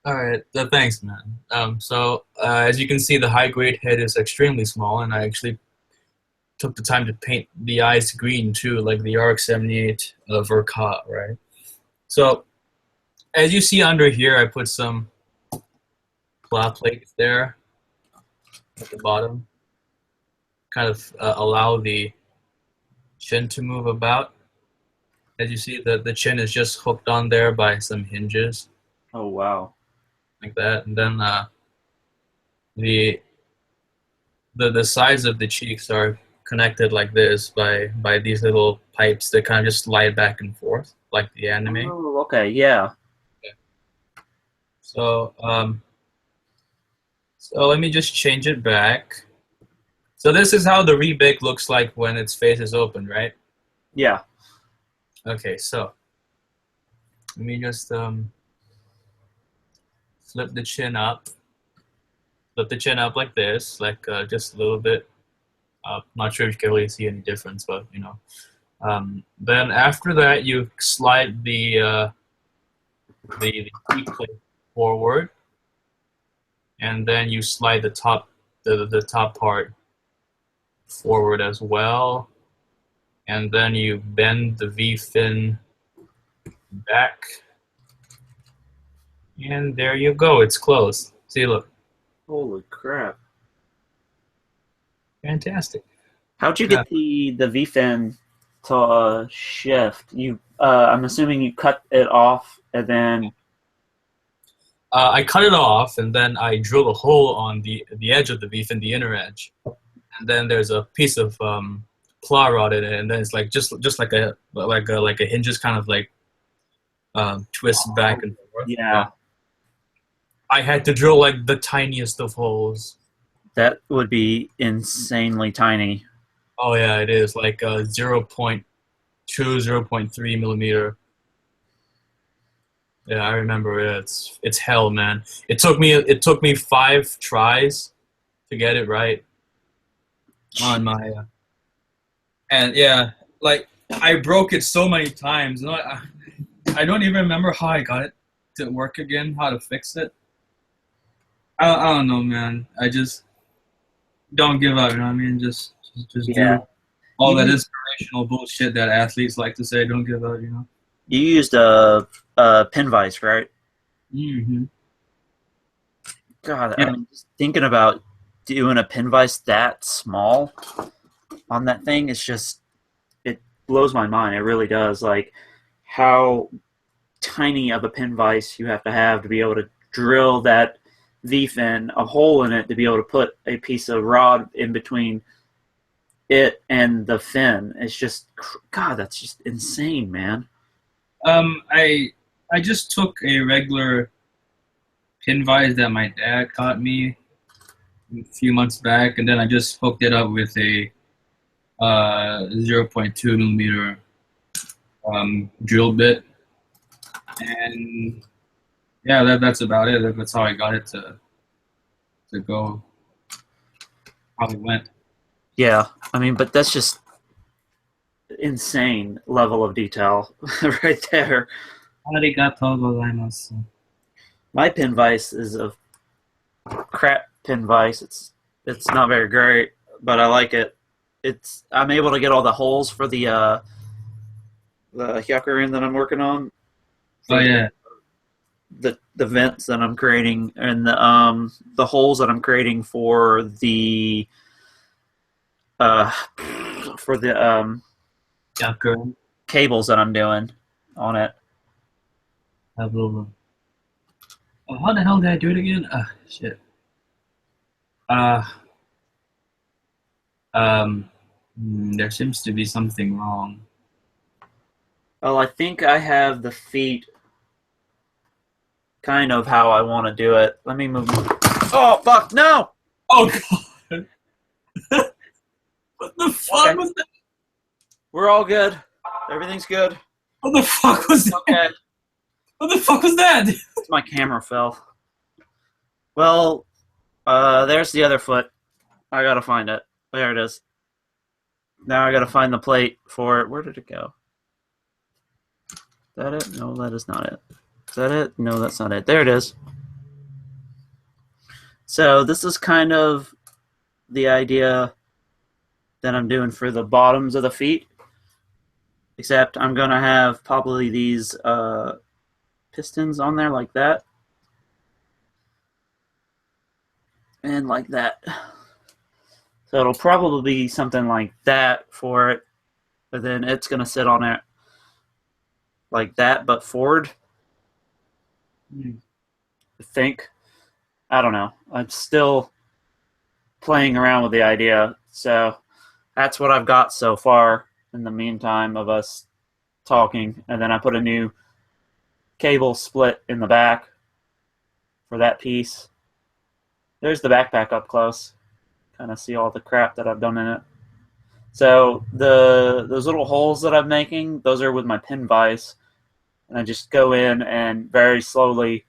All right, thanks, man. As you can see, the high grade head is extremely small, and I actually took the time to paint the eyes green too, like the RX-78 Verka, right? So, as you see under here, I put some flat plates there at the bottom, kind of allow the chin to move about. As you see, the chin is just hooked on there by some hinges, Oh wow. like that, and then the the sides of the cheeks are connected like this by these little pipes that kind of just slide back and forth like the anime. Oh, okay, yeah. So so let me just change it back. So this is how the rebake looks like when its face is open, right? Yeah. Okay, so let me just flip the chin up. Flip the chin up like this, like just a little bit. Not sure if you can really see any difference, but you know. Then after that, you slide the cheek plate forward, and then you slide the top part forward as well, and then you bend the V fin back, and there you go. It's closed. See, look, Holy crap. fantastic. How'd you Yeah. get the VFin to shift? I'm assuming you cut it off and then. I cut it off, and then I drill a hole on the edge of the V fin, the inner edge, and then there's a piece of ply rod in it, and then it's like just like a hinges kind of like twist back and forth. Yeah, I had to drill like the tiniest of holes. that would be insanely tiny. Oh yeah, it is like 0.2, 0.3 millimeter. Yeah, I remember it. It's hell, man. It took me 5 tries to get it right on my and yeah, like I broke it so many times. You know, I don't even remember how I got it to work again, how to fix it. I don't know, man. I just don't give up. You know what I mean? Just Yeah. do all You that used, inspirational bullshit that athletes like to say. Don't give up. You know. you used a pin vise, right? Mm-hmm. God, I Yeah. mean, just thinking about doing a pin vise that small on that thing, it blows my mind. It really does. Like how tiny of a pin vise you have to be able to drill that V fin, a hole in it to be able to put a piece of rod in between it and the fin. It's just, God, that's just insane, man. I just took a regular pin vise that my dad got me a few months back, and then I just hooked it up with a 0.2 millimeter drill bit, and yeah, that's about it. That's how I got it to go how it went. Yeah, I mean, but that's just insane level of detail right there. ありがとうございます。My pin vise is a crap pin vise. It's not very great, but I like it. I'm able to get all the holes for the Hyakurin that I'm working on Oh for yeah. the vents that I'm creating and the holes that I'm creating uh for the Yakurin. cables that I'm doing on it. Blah, blah, blah. Oh, how the hell did I do it again? Shit. Uh, there seems to be something wrong. Well, I think I have the feet kind of how I want to do it. Let me move. Oh fuck! No. Oh god! What the fuck Okay. was that? We're all good. Everything's good. What the fuck was that? Okay. What the fuck was that? My camera fell. Well, there's the other foot. I gotta find it. There it is. Now I gotta find the plate for it. Where did it go? Is that it? No, that is not it. Is that it? No, that's not it. There it is. So this is kind of the idea that I'm doing for the bottoms of the feet. Except I'm gonna have probably these pistons on there like that. And like that. So it'll probably be something like that for it. But then it's gonna sit on it like that, but forward. I think. I don't know. I'm still playing around with the idea. So that's what I've got so far in the meantime of us talking. And then I put a new cable split in the back for that piece. There's the backpack up close. Kind of see all the crap that I've done in it. So those little holes that I'm making, those are with my pin vise. And I just go in and very slowly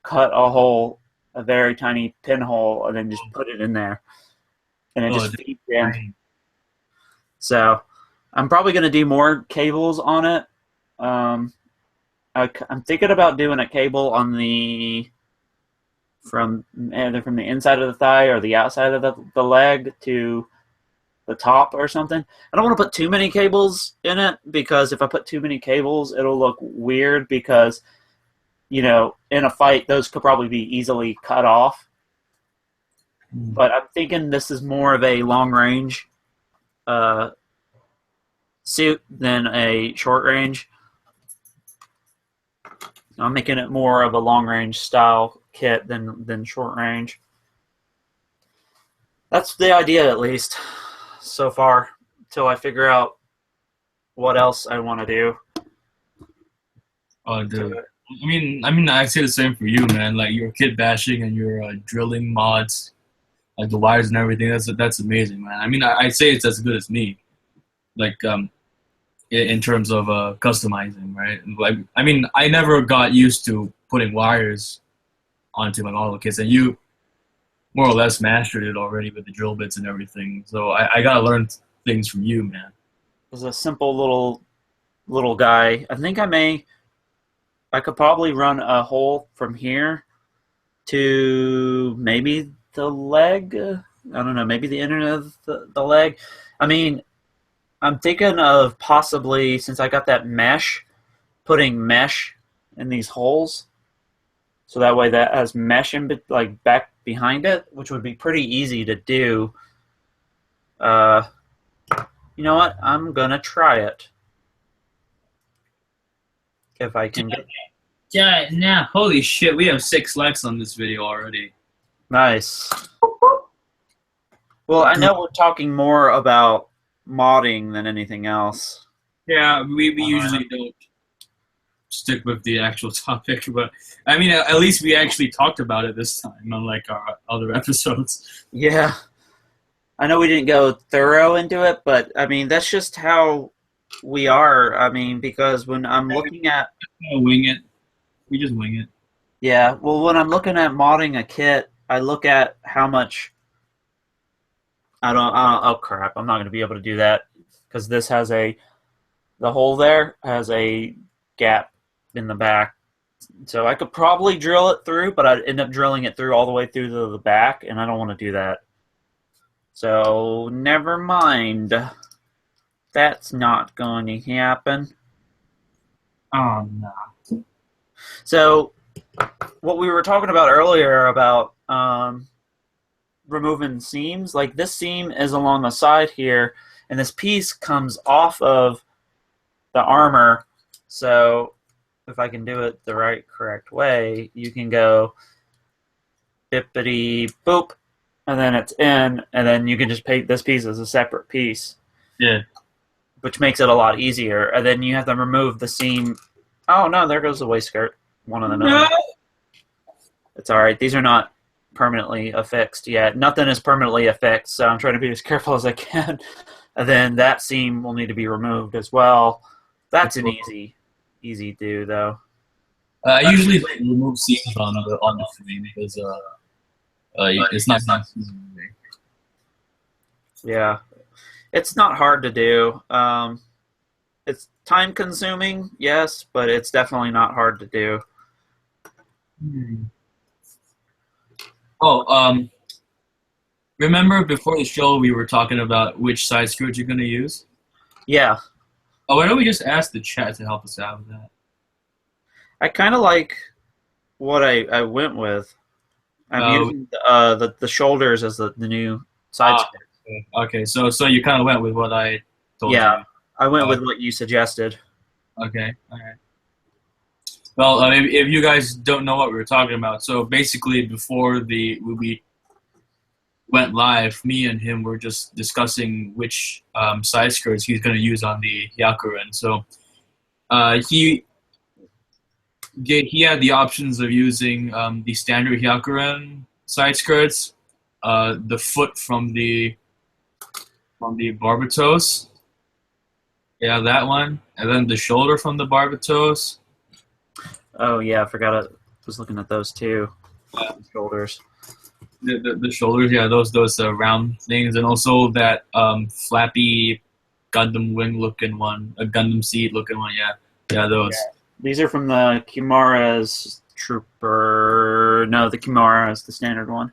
cut a hole, a very tiny pinhole, and then just put it in there. And it just feeds in. So I'm probably going to do more cables on it. I'm thinking about doing a cable on from either from the inside of the thigh or the outside of the leg to the top or something. I don't want to put too many cables in it because if I put too many cables, it'll look weird because, in a fight, those could probably be easily cut off. But I'm thinking this is more of a long range suit than a short range. I'm making it more of a long range style kit than short range. That's the idea, at least so far, until I figure out what else I want to do. Oh, dude. I say the same for you, man. Like your kit bashing and your drilling mods, like the wires and everything. That's amazing, man. I say it's as good as me. Like in terms of customizing, right? Like I never got used to putting wires onto my model kits, and you more or less mastered it already with the drill bits and everything. So I gotta learn things from you, man. It was a simple little guy. I could probably run a hole from here to maybe the leg. I don't know, maybe the end of the leg. I'm thinking of possibly, since I got that mesh, putting mesh in these holes. So that way that has mesh like back behind it, which would be pretty easy to do. You know what? I'm going to try it. If I can get... Yeah, now, holy shit, we have 6 likes on this video already. Nice. Well, I know we're talking more about modding than anything else. Yeah, we usually don't stick with the actual topic, but at least we actually talked about it this time, unlike our other episodes. Yeah. I know we didn't go thorough into it, but that's just how we are. Because when I'm looking at... Wing it. We just wing it. Yeah, well, when I'm looking at modding a kit, I look at how much Oh crap! I'm not going to be able to do that because this has the hole there has a gap in the back. So I could probably drill it through, but I'd end up drilling it through all the way through the back, and I don't want to do that. So never mind. That's not going to happen. Oh no. So what we were talking about earlier about removing seams, like this seam is along the side here, and this piece comes off of the armor. So if I can do it the correct way, you can go bippity boop, and then it's in, and then you can just paint this piece as a separate piece. Yeah. Which makes it a lot easier. And then you have to remove the seam. Oh no, there goes the waist skirt. One of the No. It's all right. These are not permanently affixed yet. Nothing is permanently affixed, so I'm trying to be as careful as I can. And then that seam will need to be removed as well. That's an easy do though. I usually remove seams on the frame because it's not moving. Yeah, it's not hard to do. It's time consuming, yes, but it's definitely not hard to do. Oh, remember before the show we were talking about which side skirt you're gonna use? Yeah, Oh, why don't we just ask the chat to help us out with that? I kind of like what I went with. I'm using the shoulders as the new side skirt. Okay, so you kind of went with what I told you. Yeah, I went with what you suggested. Okay, all right. Well, if you guys don't know what we were talking about, so basically before we went live, me and him were just discussing which side skirts he's going to use on the Hyakuren. So he had the options of using the standard Hyakuren side skirts, the foot from the Barbatos, yeah, that one, and then the shoulder from the Barbatos. Oh yeah, I forgot. I was looking at those too. Shoulders. The shoulders, yeah, those round things, and also that flappy Gundam wing looking one, a Gundam seat looking one, yeah, those. Yeah. These are from the Kimura's Trooper. No, the Kimura is the standard one.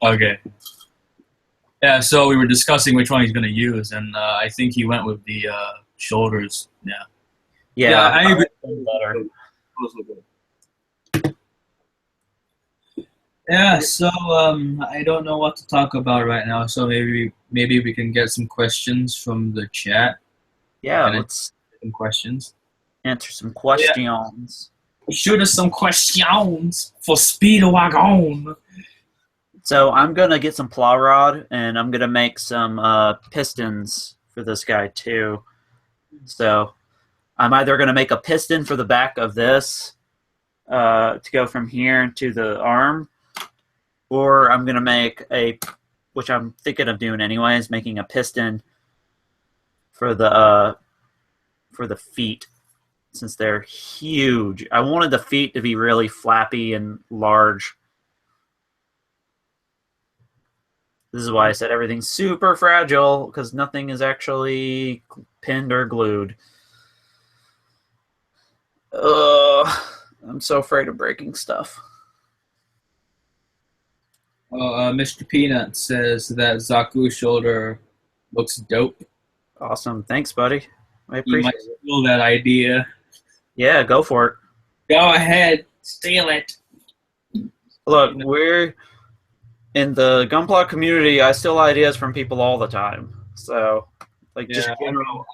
Okay. Yeah, so we were discussing which one he's going to use, and I think he went with the shoulders. Yeah. Yeah, I agree. Better. Yeah, so I don't know what to talk about right now. So maybe we can get some questions from the chat. Yeah, let's some questions. Answer some questions. Yeah. Shoot us some questions for Speedwagon. So I'm gonna get some plow rod, and I'm gonna make some pistons for this guy too. So I'm either gonna make a piston for the back of this to go from here to the arm, or I'm gonna make which I'm thinking of doing anyways, making a piston for the feet, since they're huge. I wanted the feet to be really flappy and large. This is why I said everything's super fragile, because nothing is actually pinned or glued. I'm so afraid of breaking stuff. Mr. Peanut says that Zaku's shoulder looks dope. Awesome. Thanks, buddy. I appreciate you might steal that idea. Yeah, go for it. Go ahead. Steal it. Look, we're in the Gunpla community. I steal ideas from people all the time. So, like, just general.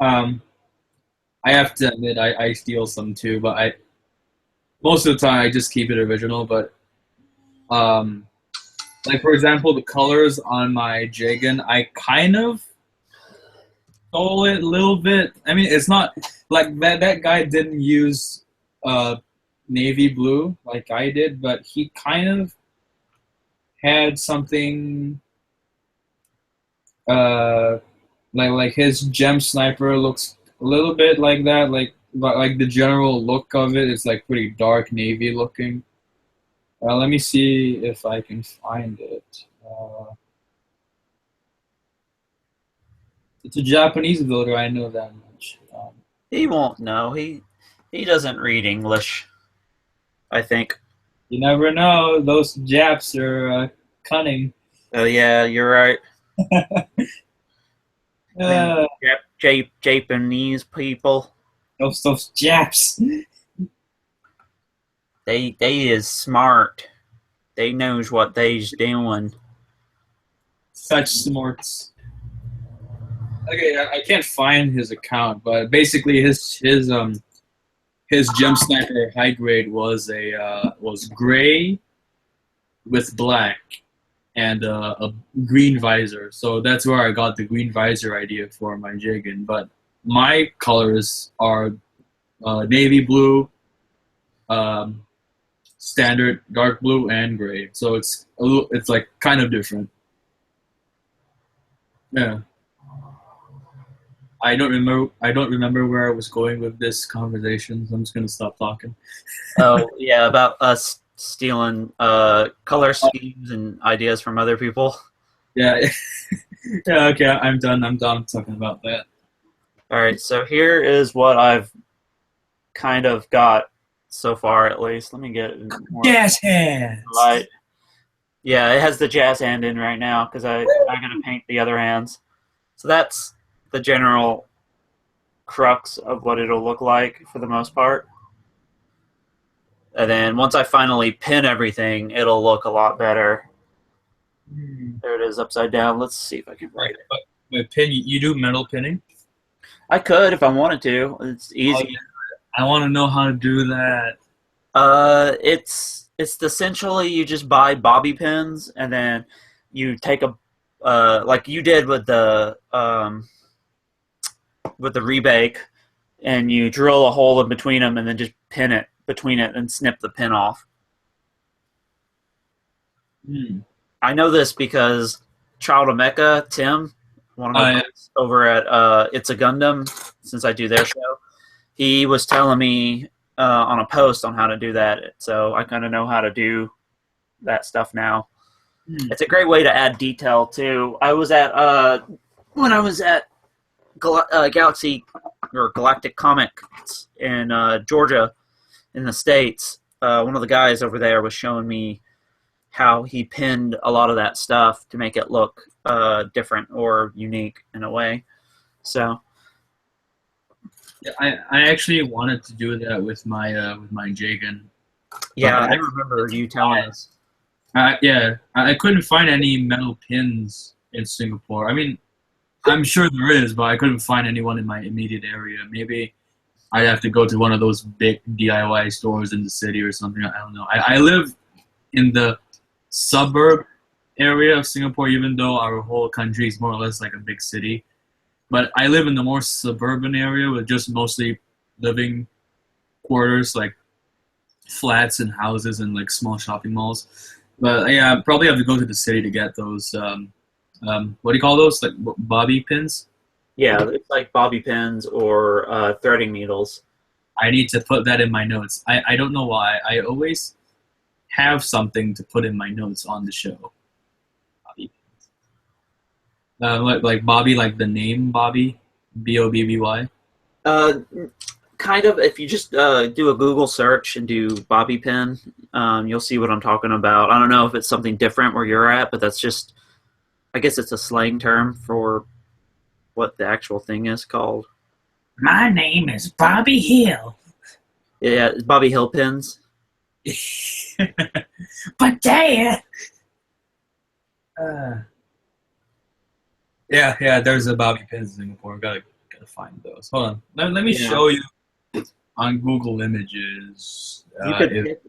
I have to admit, I steal some too, but most of the time I just keep it original. But like for example, the colors on my J-Gun, I kind of stole it a little bit. I mean, it's not like that guy didn't use navy blue like I did, but he kind of had something like his gem sniper looks a little bit like that, but like the general look of it is like pretty dark navy looking. Let me see if I can find it. Uh, it's a Japanese builder. I know that much. He won't know. He doesn't read English, I think. You never know. Those Japs are cunning. Oh yeah, you're right. Them Uh, Japanese people, those Japs. they is smart. They knows what they's doing. Such smarts. Okay, I can't find his account, but basically his gem sniper high grade was gray with black and a green visor. So that's where I got the green visor idea for my jigging. But my colors are navy blue, um, standard dark blue, and gray. So it's like kind of different. Yeah. I don't remember where I was going with this conversation. So I'm just gonna stop talking. Oh yeah, about us stealing color schemes and ideas from other people. Yeah. Yeah. Okay. I'm done. I'm done talking about that. All right, so here is what I've kind of got so far, at least. Let me get it more Jazz hands. light. Yeah, it has the jazz hand in right now because I'm gonna paint the other hands. So that's the general crux of what it'll look like for the most part. And then once I finally pin everything, it'll look a lot better. There it is upside down. Let's see if I can write it. Wait, pin? You do metal pinning? I could if I wanted to. It's easy. I want to know how to do that. It's essentially you just buy bobby pins and then you take a like you did with the rebake, and you drill a hole in between them and then just pin it between it and snip the pin off. Hmm. I know this because Child of Mecha, Tim, one of my friends over at It's a Gundam, since I do their show, he was telling me on a post on how to do that. So I kind of know how to do that stuff now. It's a great way to add detail too. I was at when I was at Galaxy or Galactic Comics in Georgia in the States. One of the guys over there was showing me how he pinned a lot of that stuff to make it look different or unique in a way. So yeah, I actually wanted to do that with my Jagan. Yeah, I remember you telling us. Yeah, I couldn't find any metal pins in Singapore. I mean, I'm sure there is, but I couldn't find anyone in my immediate area. Maybe I'd have to go to one of those big DIY stores in the city or something. I don't know. I live in the suburb area of Singapore, even though our whole country is more or less like a big city. But I live in the more suburban area with just mostly living quarters, like flats and houses and like small shopping malls. But yeah, I probably have to go to the city to get those. What do you call those? Like bobby pins? Yeah, it's like bobby pins or threading needles. I need to put that in my notes. I don't know why. I always have something to put in my notes on the show. Bobby pins. Like Bobby, like the name Bobby, Bobby. Uh, Kind of. If you just do a Google search and do bobby pin, you'll see what I'm talking about. I don't know if it's something different where you're at, but that's just, I guess it's a slang term for what the actual thing is called. My name is Bobby Hill. Yeah, it's Bobby Hill pins. But Dad. Yeah, there's a bobby pins in Singapore. Gotta find those. Hold on. Let me show you on Google Images. You could pick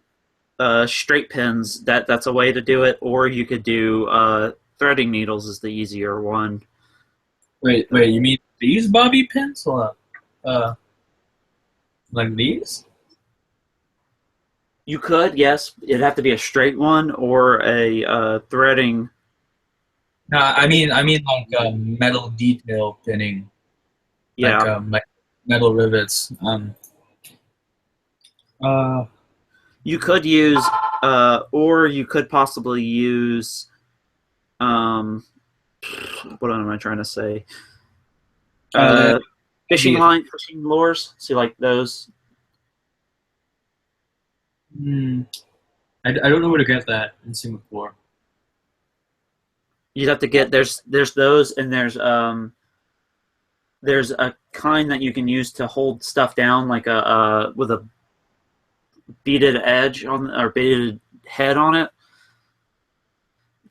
straight pins. That's a way to do it, or you could do threading needles is the easier one. Wait. You mean these bobby pins? Hold on. Like these? You could, yes. It'd have to be a straight one or a threading. No, I mean like metal detail pinning. Yeah. Like metal rivets. You could use, or you could possibly use Um, what am I trying to say? There Uh, might fishing be line, fishing lures. See, like those. hmm, I don't know where to get that in Singapore. You'd have to get there's those, and there's a kind that you can use to hold stuff down, like a with a beaded edge on or beaded head on it.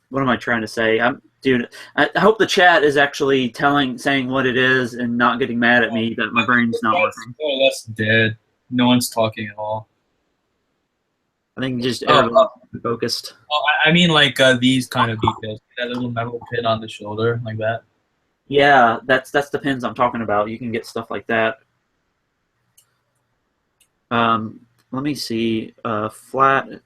What am I trying to say? Dude. I hope the chat is actually saying what it is and not getting mad at me that my brain's not That's working. more or less dead. No one's talking at all. I think just Oh, everyone's focused. I mean like these kind of details. That little metal pin on the shoulder, like that. Yeah, that's the pins I'm talking about. You can get stuff like that. Let me see. Uh, Flathead.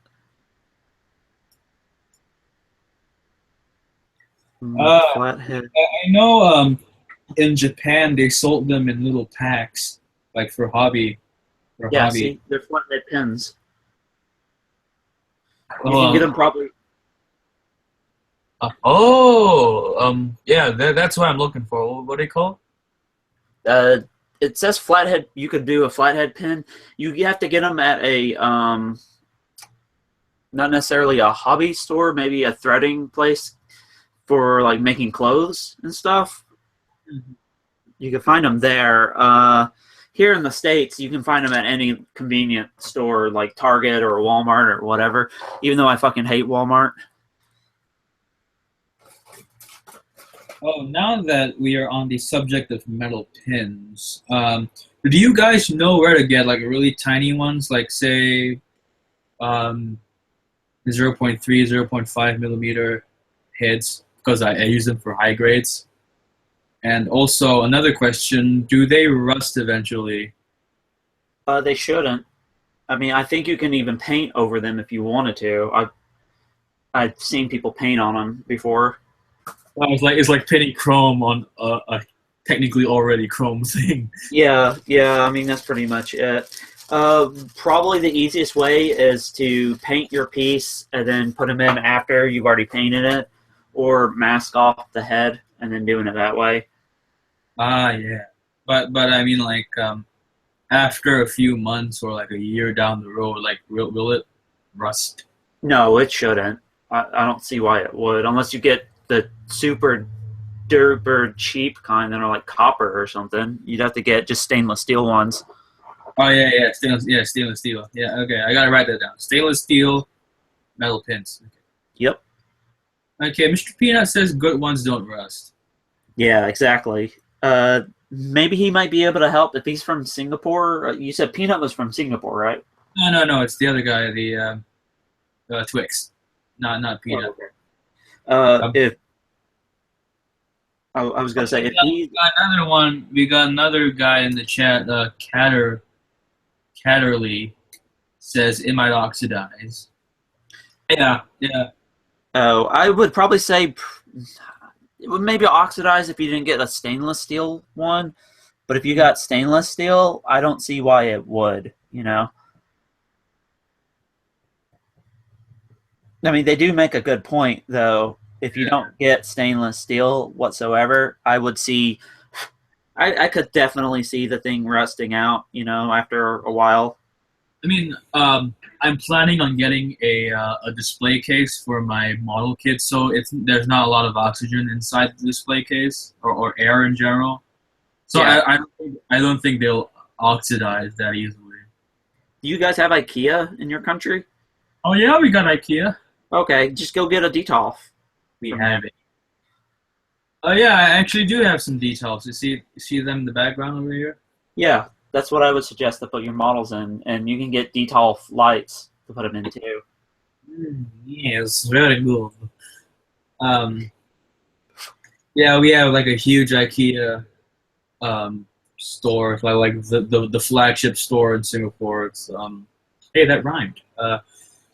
I know in Japan they sold them in little packs, like for Yeah, hobby. see, they're flathead pins. You can get Oh, them probably. yeah, that's what I'm looking for. What do they call? Uh, it says flathead. You could do a flathead pin. You have to get them at a not necessarily a hobby store, maybe a threading place for like making clothes and stuff. Mhm. You can find them there. Here in the States, you can find them at any convenient store like Target or Walmart or whatever, even though I fucking hate Walmart. Oh, now that we are on the subject of metal pins, do you guys know where to get like really tiny ones, like say um, 0.3, 0.5 millimeter heads? Because I use them for high grades. And also another question: do they rust eventually? They shouldn't. I mean, I think you can even paint over them if you wanted to. I've seen people paint on them before. It's like pinning chrome on a technically already chrome thing. Yeah, yeah. I mean, that's pretty much it. Probably the easiest way is to paint your piece and then put them in after you've already painted it, or mask off the head and then doing it that way. Ah, yeah. But I mean, like after a few months or like a year down the road, like will it rust? No, it shouldn't. I don't see why it would, unless you get the super duper cheap kind that are like copper or something. You'd have to get just stainless steel ones. Oh stainless steel. Yeah, okay, I gotta write that down. Stainless steel metal pins. Yep. Okay, Mr. Peanut says good ones don't rust. Yeah, exactly. Maybe he might be able to help if he's from Singapore. You said Peanut was from Singapore, right? No, it's the other guy, the Twix, not Oh, Peanut. okay. Um, If I was gonna say if he, we got another one. We got another guy in the chat. Catterly says it might oxidize. Yeah, yeah. oh, I would probably say it would maybe oxidize if you didn't get a stainless steel one. But if you got stainless steel, I don't see why it would. I mean, they do make a good point though. If you don't get stainless steel whatsoever, I would see. I could definitely see the thing rusting out. After a while. I mean, I'm planning on getting a display case for my model kit, so there's not a lot of oxygen inside the display case or air in general. So Yeah. I don't think they'll oxidize that easily. Do you guys have IKEA in your country? Oh yeah, we got IKEA. Okay, just go get a detolf We from there. have it. Oh yeah, I actually do have some details. You see them in the background over here? Yeah, that's what I would suggest to put your models in, and you can get detolf lights to put them in too. Yes, very good. Um, yeah, we have like a huge IKEA store, like the flagship store in Singapore. It's hey, that rhymed.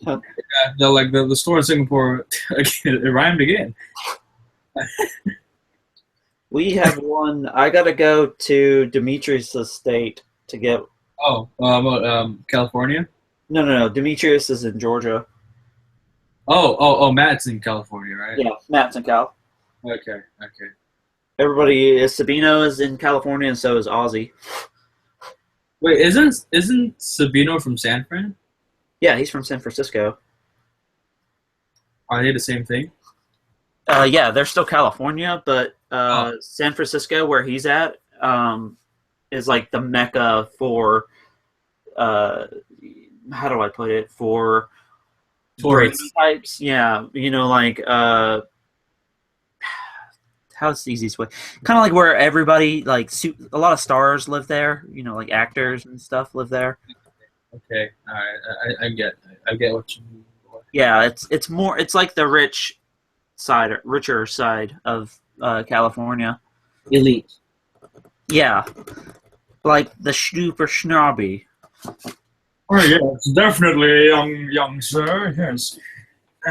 The store in Singapore, it rhymed again. We have one. I gotta go to Demetrius' estate to get. Oh, California. No. Demetrius is in Georgia. Oh, Matt's in California, right? Yeah, Matt's in Cal. Okay, okay. Everybody is Sabino is in California, and so is Ozzy. Wait, isn't Sabino from San Fran? Yeah, he's from San Francisco. Are they the same thing? Yeah, they're still California, but Oh, San Francisco, where he's at, is like the mecca for uh, how do I put it, for dreamy tourists. types. Yeah, like how's the easiest way? Kind of like where everybody like a lot of stars live there. Like actors and stuff live there. Okay, all right. I get what you mean. Yeah, it's more. It's like the richer side of California. Elite. Yeah, like the super snobby. Oh yes, definitely, young sir. Yes.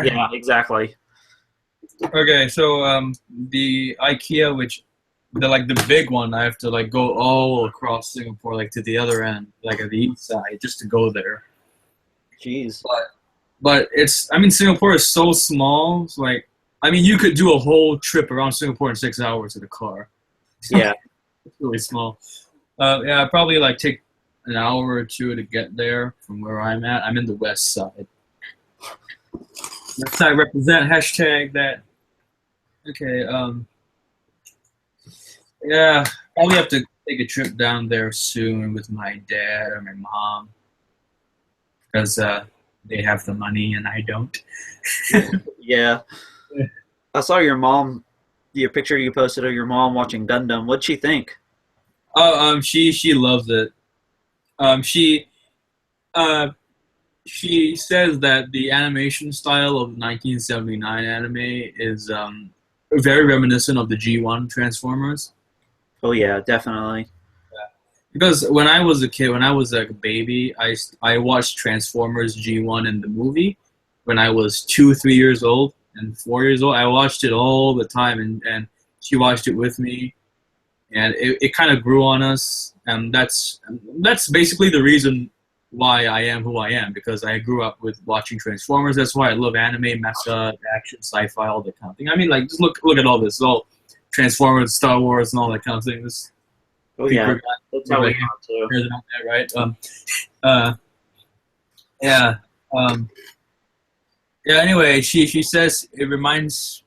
Yeah, exactly. Okay, so the IKEA, which the big one, I have to like go all across Singapore, like to the other end, like at the east side, just to go there. Jeez. But I mean, Singapore is so small. It's like, I mean, you could do a whole trip around Singapore in 6 hours in a car. Yeah. It's really small. Yeah, I probably like take an hour or two to get there from where I'm at. I'm in the west side. West side represent hashtag that. Okay. Yeah, probably have to take a trip down there soon with my dad or my mom because they have the money and I don't. Yeah. I saw your picture you posted of your mom watching Gundam. What'd she think? Oh, she loves it. She uh she says that the animation style of 1979 anime is very reminiscent of the G1 Transformers. Oh yeah, definitely. Because when I was a kid, when I was like a baby, I watched Transformers G1 in the movie when I was 2, 3 years old and 4 years old. I watched it all the time, and she watched it with me, and it kind of grew on us, and that's basically the reason why I am who I am, because I grew up with watching Transformers. That's why I love anime, mecha, action, sci-fi, all that kind of thing. I mean, like just look at all this, it's all Transformers, Star Wars, and all that kind of thing. This Oh people yeah, are that's how we like, got to. right? Uh, yeah, um, yeah. Anyway, she says it reminds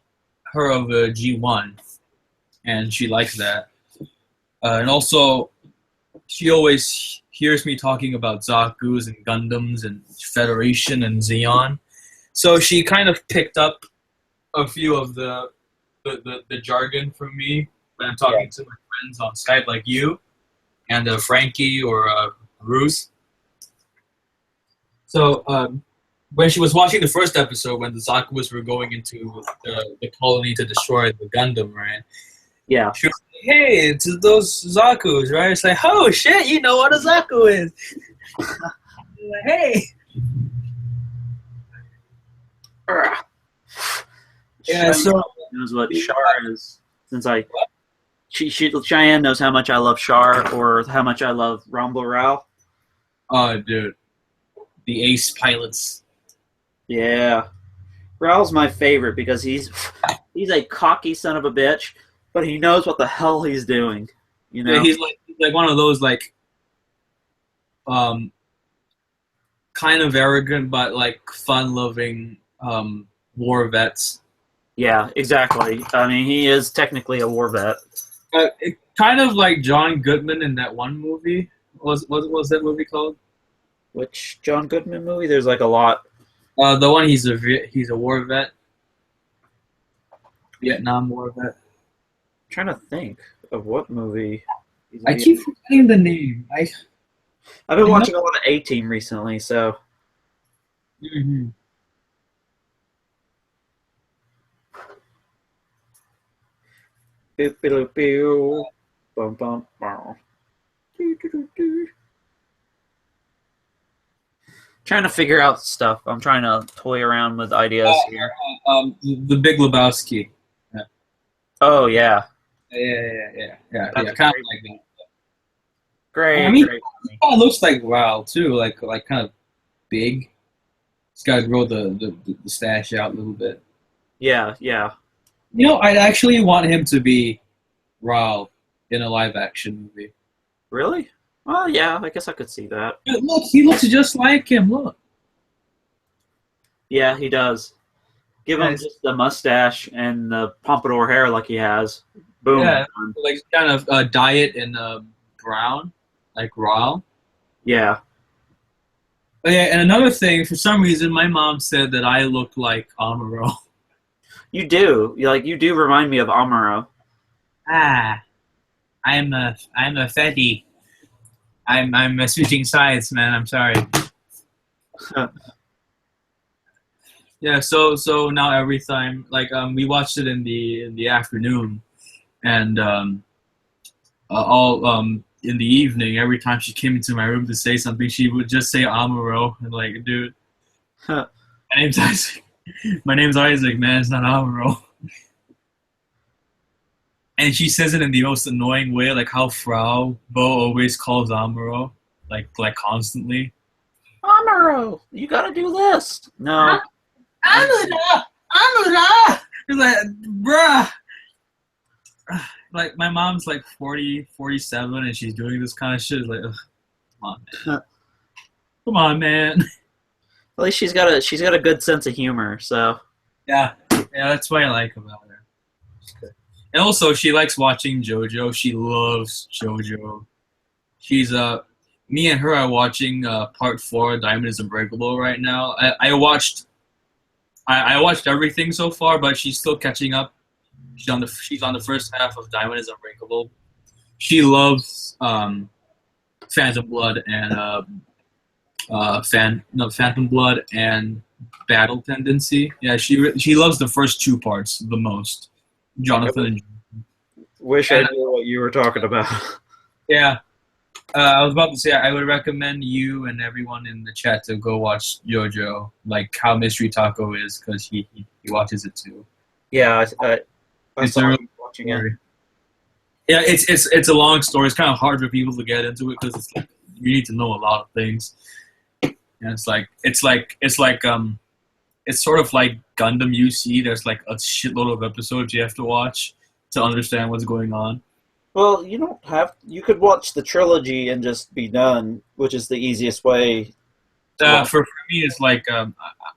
her of a G1, and she likes that. And also, she always hears me talking about Zaku's and Gundams and Federation and Xeon. So she kind of picked up a few of the jargon from me when I'm Yeah. talking to my friends on Skype, like you and Frankie or Bruce. So when she was watching the first episode, when the Zaku's were going into the colony to destroy the Gundam, right? Yeah. She was like, "Hey, it's those Zaku's, right?" It's like, "Oh shit, you know what a Zaku is?" Like, hey, Ugh. yeah. Cheyenne So, knows what Char is. Since Cheyenne knows how much I love Char or how much I love Rumble Rao. oh, dude, the Ace pilots. Yeah. Rao's my favorite because he's a cocky son of a bitch, but he knows what the hell he's doing. You Yeah, know? he's like one of those like um kind of arrogant but like fun-loving war vets. Yeah, exactly. I mean, he is technically a war vet. Kind of like John Goodman in that one movie. What was that movie called? Which John Goodman movie? There's like a lot. The one he's a war vet, Vietnam war vet. I'm trying to think of what movie. I keep forgetting the name. I've been I know. watching a lot of A Team recently, so Mm-hmm. pew, pew, pew, bum, bum, bum. Doo, doo, doo, doo. Trying to figure out stuff. I'm trying to toy around with ideas here. The Big Lebowski. Yeah, Oh yeah, yeah. that's Kind of great. like that. I Great, mean, great. it kind of looks like WoW too, like kind of big. Just gotta grow the stash out a little bit. Yeah, yeah. I'd actually want him to be Raul in a live action movie. Really? Well, yeah, I guess I could see that. Dude, look, he looks just like him. Look. Yeah, he does. Give him Nice. just the mustache and the pompadour hair like he has. Boom. Yeah, like kind of dye it in brown, like Raul. Yeah. Oh, yeah, and another thing, for some reason, my mom said that I look like Amuro. You do. You do remind me of Amuro. Ah, I'm a fatty. I'm switching sides, man. I'm sorry. Yeah, so now every time, like we watched it in the afternoon, and all in the evening, every time she came into my room to say something, she would just say Amuro, and like, dude, my name's Isaac. My name's Isaac, man. It's not Amuro. And she says it in the most annoying way, like how Frau Bo always calls Amuro, like constantly. Amuro, you gotta do this. No. Amuro, Amuro. It's like, bruh. Like my mom's like 40, 47, and she's doing this kind of shit. Like, ugh, come on, man. Come on, man. At least she's got a good sense of humor. So Yeah, that's what I like about her. And also, she likes watching JoJo. She loves JoJo. She's me and her are watching part 4 of Diamond is Unbreakable right now. I watched everything so far, but she's still catching up. She's on the first half of Diamond is Unbreakable. She loves Phantom Blood and Phantom Blood and Battle Tendency. Yeah, she loves the first 2 parts the most. Jonathan and wish I knew what you were talking about. yeah. I was about to say I would recommend you and everyone in the chat to go watch JoJo, like how Mystery Taco is, because he watches it too. Yeah, I It's saw a him watching it. Yeah, it's a long story. It's kind of hard for people to get into it because it's like you need to know a lot of things. And it's sort of like Gundam UC. There's like a shitload of episodes you have to watch to understand what's going on. Well, you could watch the trilogy and just be done, which is the easiest way. For me, it's like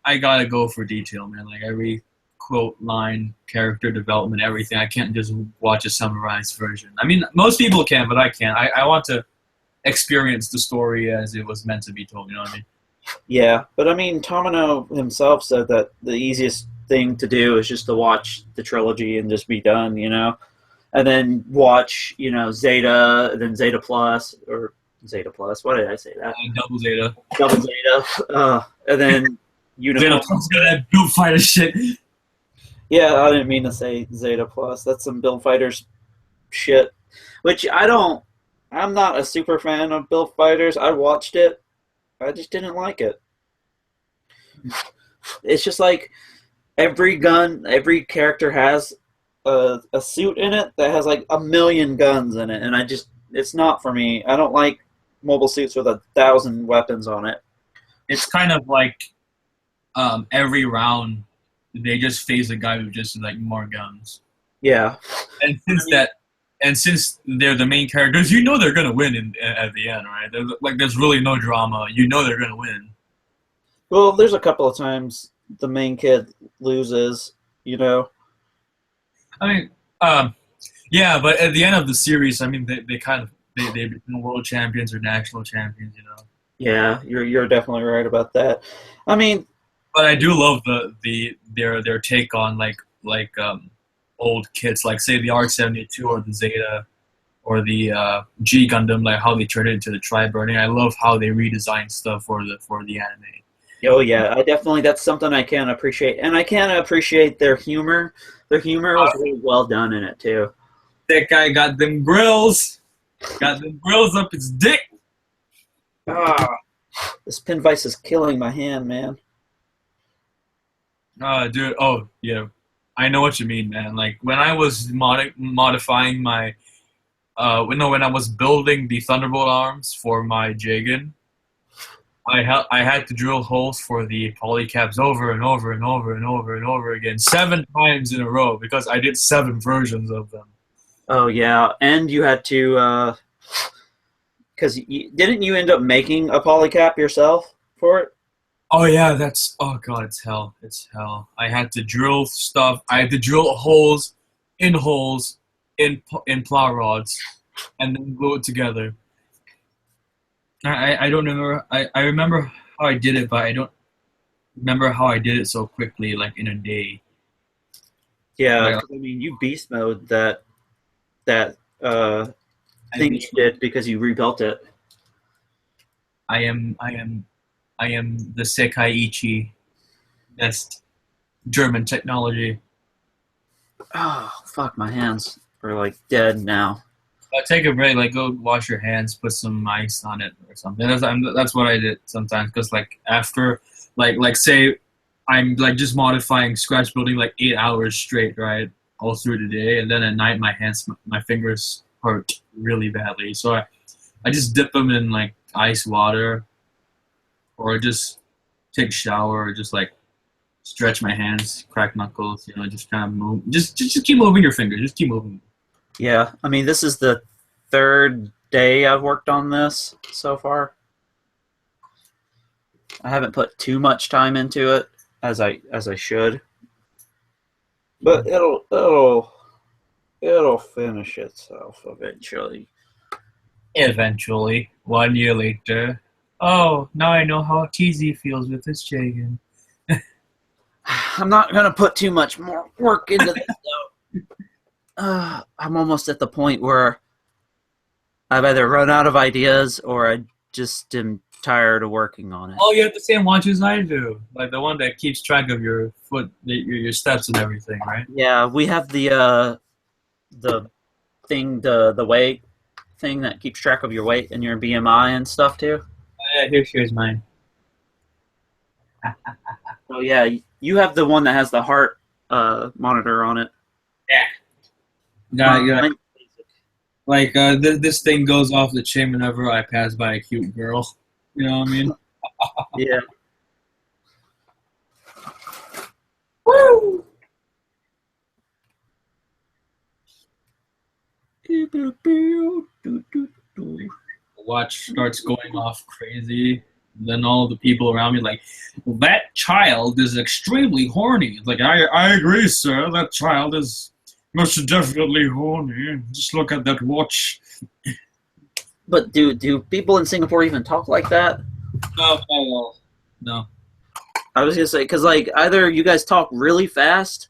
I gotta go for detail, man. Like every quote, line, character development, everything. I can't just watch a summarized version. I mean, most people can, but I can't. I want to experience the story as it was meant to be told. You know what I mean? Yeah, but I mean, Tomino himself said that the easiest thing to do is just to watch the trilogy and just be done, and then watch, Zeta, then Zeta Plus, or Zeta Plus. Why did I say that? Double Zeta. Double Zeta, and then Zeta Plus got that Build Fighter shit. Yeah, I didn't mean to say Zeta Plus. That's some Build Fighters shit, which I'm not a super fan of Build Fighters. I watched it. I just didn't like it. It's just like every every character has a suit in it that has like 1,000,000 guns in it, and it's not for me. I don't like mobile suits with 1,000 weapons on it. It's kind of like every round they just face a guy with just like more guns. Yeah. And since they're the main characters, they're gonna win at the end, right? There's really no drama. They're gonna win. Well, there's a couple of times the main kid loses. I mean, yeah, but at the end of the series, I mean, they become world champions or national champions, Yeah, you're definitely right about that. I mean, but I do love their take on like old kits, like say the R72 or the Zeta or the G Gundam, like how they turned it into the Tri-Burning. I love how they redesign stuff for the anime. Oh yeah, that's something I can appreciate, and I can appreciate their humor. Their humor was really well done in it too. That guy got them grills up his dick. This pin vise is killing my hand, man. Dude. Oh yeah, I know what you mean, man. Like when I was modifying my, when I was building the Thunderbolt arms for my Jagan, I had to drill holes for the polycaps over and over and over and over and over again 7 times in a row because I did 7 versions of them. Oh yeah, and you had to because didn't you end up making a polycap yourself for it? Oh yeah, that's oh god, it's hell. It's hell. I had to drill stuff. I had to drill holes in plow rods, and then glue it together. I don't remember. I remember how I did it, but I don't remember how I did it so quickly, like in a day. Yeah, Like because I mean, you beast mode that I thing you beat, did because you rebuilt it. I am I am I am the Sekaiichi best German technology. Oh fuck, my hands are like dead now. Take a break, like go wash your hands, put some ice on it or something. That's what I did sometimes, because like after, like say, I'm like just modifying scratch building like 8 hours straight, right, all through the day, and then at night my fingers hurt really badly. So I just dip them in like ice water, or just take a shower, or just like stretch my hands, crack knuckles, just kind of move, just keep moving your fingers, just keep moving. Yeah, I mean, this is the third day I've worked on this so far. I haven't put too much time into it as I should, but it'll finish itself eventually. Eventually, 1 year later, oh, now I know how TZ feels with his chicken. I'm not gonna put too much more work into this though. I'm almost at the point where I've either run out of ideas or I just am tired of working on it. Oh, you have the same watch as I do, like the one that keeps track of your foot, your steps and everything, right? Yeah, we have the thing, the weight thing that keeps track of your weight and your BMI and stuff too. Oh, yeah, here's mine. So yeah, you have the one that has the heart monitor on it. Yeah, yeah. Mine- Like this thing goes off the chain whenever I pass by a cute girl. You know what I mean? yeah. Woo! The watch starts going off crazy. Then all the people around me like, that child is extremely horny. Like, I agree, sir. That child is most definitely horny. Just look at that watch. But do people in Singapore even talk like that? No, no, no. I was gonna say because like either you guys talk really fast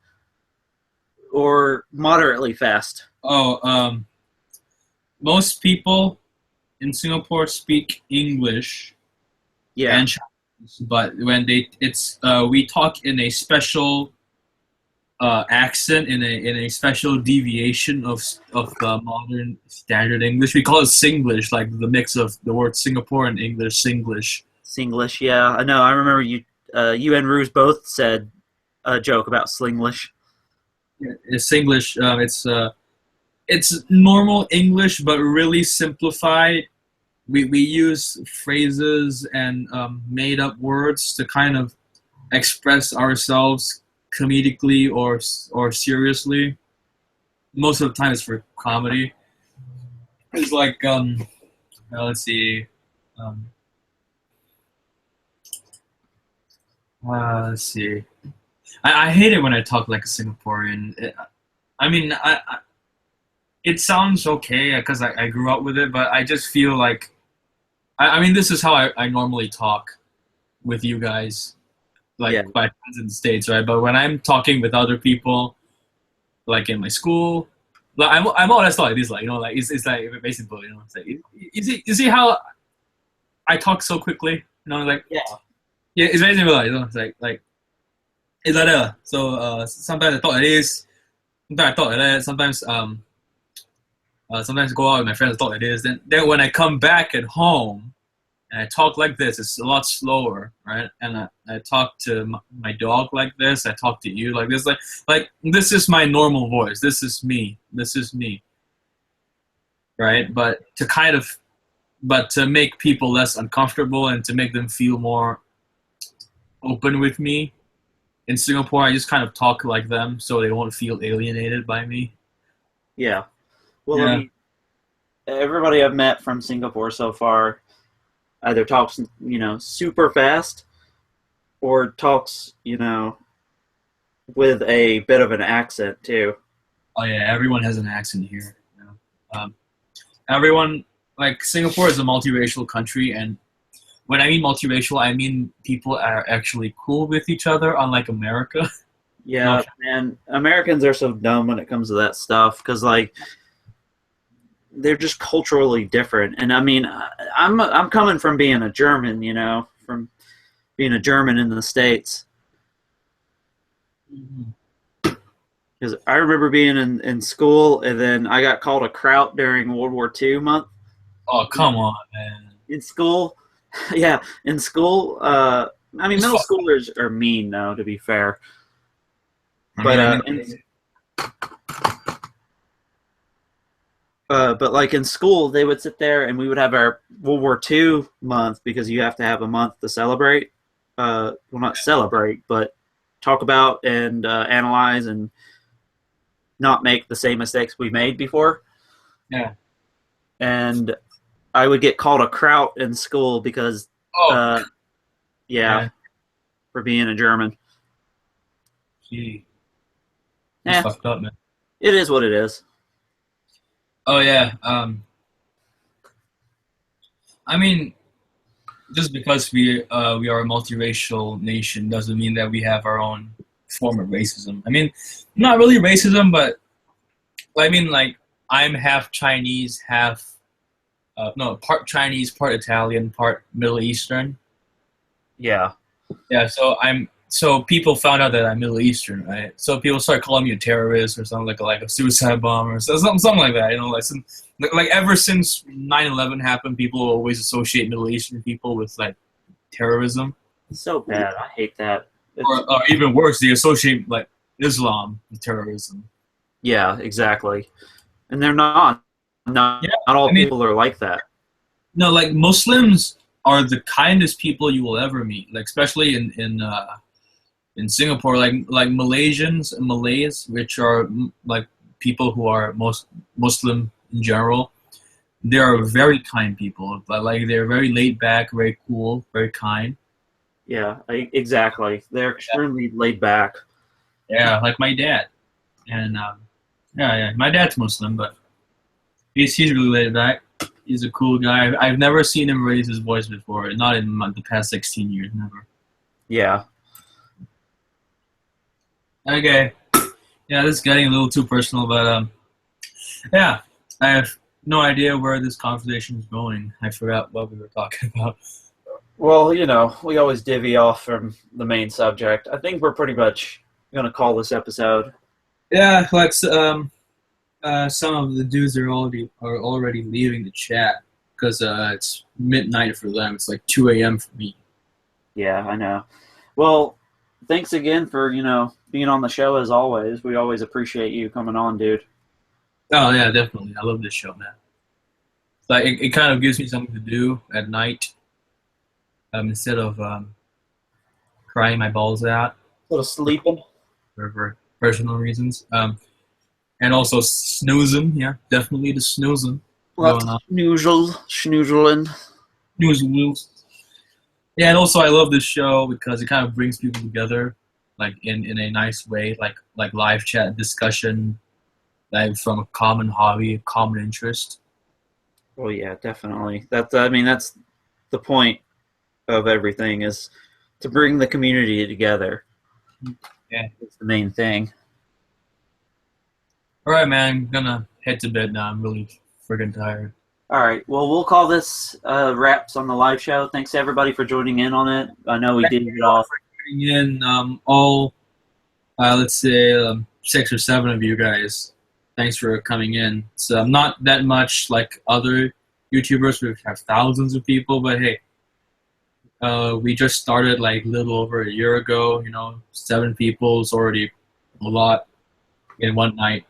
or moderately fast. Oh, most people in Singapore speak English Yeah, and Chinese, but when we talk in a special accent, in a special deviation of the modern standard English. We call it Singlish, like the mix of the word Singapore and English, Singlish. Singlish. Yeah, I know. I remember you and Ruse both said a joke about Slinglish. It's Singlish. It's normal English, but really simplified. We use phrases and made up words to kind of express ourselves comedically or seriously. Most of the time, it's for comedy. It's like let's see, um, let's see. I hate it when I talk like a Singaporean. I mean, it sounds okay because I grew up with it, but I just feel like I mean, this is how I normally talk with you guys, like Yeah, my friends in the States, right? But when I'm talking with other people, like in my school, like I'm always like this, like like it's like very simple, It's like you see how I talk so quickly, like yeah. yeah, it's very simple, It's like it's like that. So sometimes I talk like this, sometimes I talk like that, sometimes I go out with my friends and talk like this. Then when I come back at home and I talk like this, it's a lot slower, right? And I talk to my dog like this. I talk to you like this. Like this is my normal voice. This is me. This is me, right? But to kind of but to make people less uncomfortable and to make them feel more open with me. In Singapore, I just kind of talk like them so they won't feel alienated by me. Yeah. Well, I Yeah. mean, everybody I've met from Singapore so far either talks, super fast or talks, with a bit of an accent too. Oh yeah, everyone has an accent here. Everyone, like Singapore is a multiracial country, and when I mean multiracial, I mean people are actually cool with each other, unlike America. No, Yeah, man, Americans are so dumb when it comes to that stuff because like they're just culturally different. And I mean, I'm coming from being a German, from being a German in the States. Mhm. Because I remember being in school, and then I got called a kraut during World War II month Oh come on, man. in school. Yeah, in school. I mean, Just middle fuck. schoolers are mean, though, to be fair. I But mean, I uh, mean, in, but like in school, they would sit there, and we would have our World War II month because you have to have a month to celebrate. Well, not celebrate, but talk about and analyze and not make the same mistakes we made before. yeah. And I would get called a kraut in school because, Oh, uh, yeah, man. for being a German. Gee, that's Eh, fucked up, man. it is what it is. Oh yeah. I mean, just because we are a multiracial nation doesn't mean that we have our own form of racism. I mean, not really racism, but I mean like I'm half Chinese, half no, part Chinese, part Italian, part Middle Eastern. Yeah. Yeah, so people found out that I'm Middle Eastern, right? So people start calling me a terrorist or something like a suicide bomber or something like that. Like ever since 9/11 happened, people always associate Middle Eastern people with like terrorism, So bad. I hate that. It's or even worse, they associate like Islam with terrorism. Yeah, exactly. And they're not. Yeah, Not I all mean, people are like that. no, like Muslims are the kindest people you will ever meet. Like especially in Singapore, like Malaysians and Malays, which are like people who are most Muslim in general, they are very kind people. But like they're very laid back, very cool, very kind. Yeah, exactly. They're extremely laid back. Yeah, like my dad, and yeah, my dad's Muslim, but he's really laid back. He's a cool guy. I've never seen him raise his voice before. Not in the past 16 years, never. Yeah. Okay, yeah, this is getting a little too personal, but yeah, I have no idea where this conversation is going. I forgot what we were talking about. Well, we always divvy off from the main subject. I think we're pretty much going to call this episode. Yeah, like some of the dudes are already leaving the chat because it's midnight for them. It's like 2 a.m. for me. Yeah, I know. Well, thanks again for, being on the show as always. We always appreciate you coming on, dude. Oh yeah, definitely. I love this show, man. Like it kind of gives me something to do at night instead of crying my balls out A little sleeping. for personal reasons. And also snoozing. Yeah, definitely the snoozing Lots going of on. snoozling. Snoozing. Yeah, and also I love this show because it kind of brings people together, like in a nice way, like live chat discussion, like from a common hobby, a common interest. Well, yeah, definitely. That's the point of everything is to bring the community together. Yeah. It's the main thing. All right, man. I'm gonna head to bed now. I'm really friggin' tired. All right. Well, we'll call this wraps on the live show. Thanks everybody for joining in on it. I know we did it off. Bring in all, let's say, 6 or 7 of you guys. Thanks for coming in. So not that much like other YouTubers who have thousands of people, but hey, we just started like a little over a year ago. 7 people is already a lot in one night.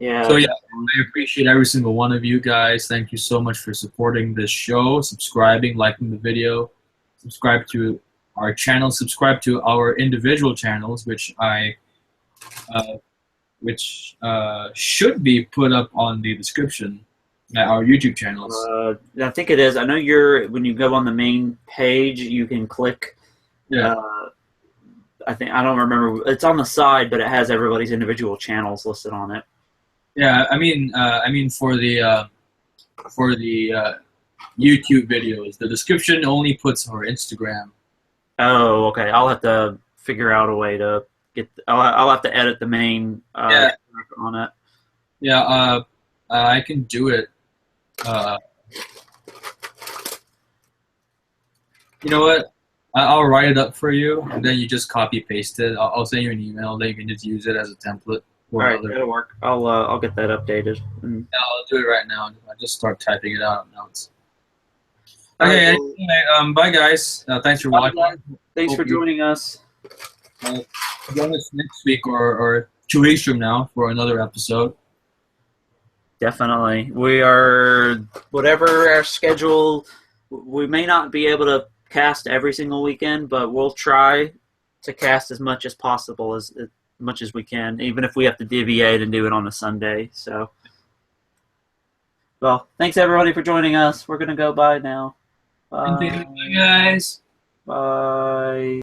Yeah, So yeah, definitely. I appreciate every single one of you guys. Thank you so much for supporting this show, subscribing, liking the video, subscribe to our channel, subscribe to our individual channels, uh, which should be put up on the description at our YouTube channels. I think it is. I know when you go on the main page, you can click. Yeah, Uh, I don't remember. It's on the side, but it has everybody's individual channels listed on it. yeah. I mean for the YouTube videos, the description only puts our Instagram. Oh, okay. I'll have to figure out a way to get. I'll have to edit the main Yeah, on it. yeah. I can do it. Uh, you know what? I'll write it up for you, and then you just copy paste it. I'll send you an email. Then you can just use it as a template All for right, other. that'll work. I'll get that updated. Yeah, I'll do it right now. I just start typing it out now. All right. Okay. Well, Anyway, bye guys. Thanks for bye, watching. guys. Thanks Hope for you joining us. uh, join us next week or 2 weeks from now for another episode. Definitely. We are, whatever our schedule, we may not be able to cast every single weekend, but we'll try to cast as much as possible, as much as we can, even if we have to deviate and do it on a Sunday. So, well, thanks everybody for joining us. We're going to go bye now. Continue, Bye. guys. Bye.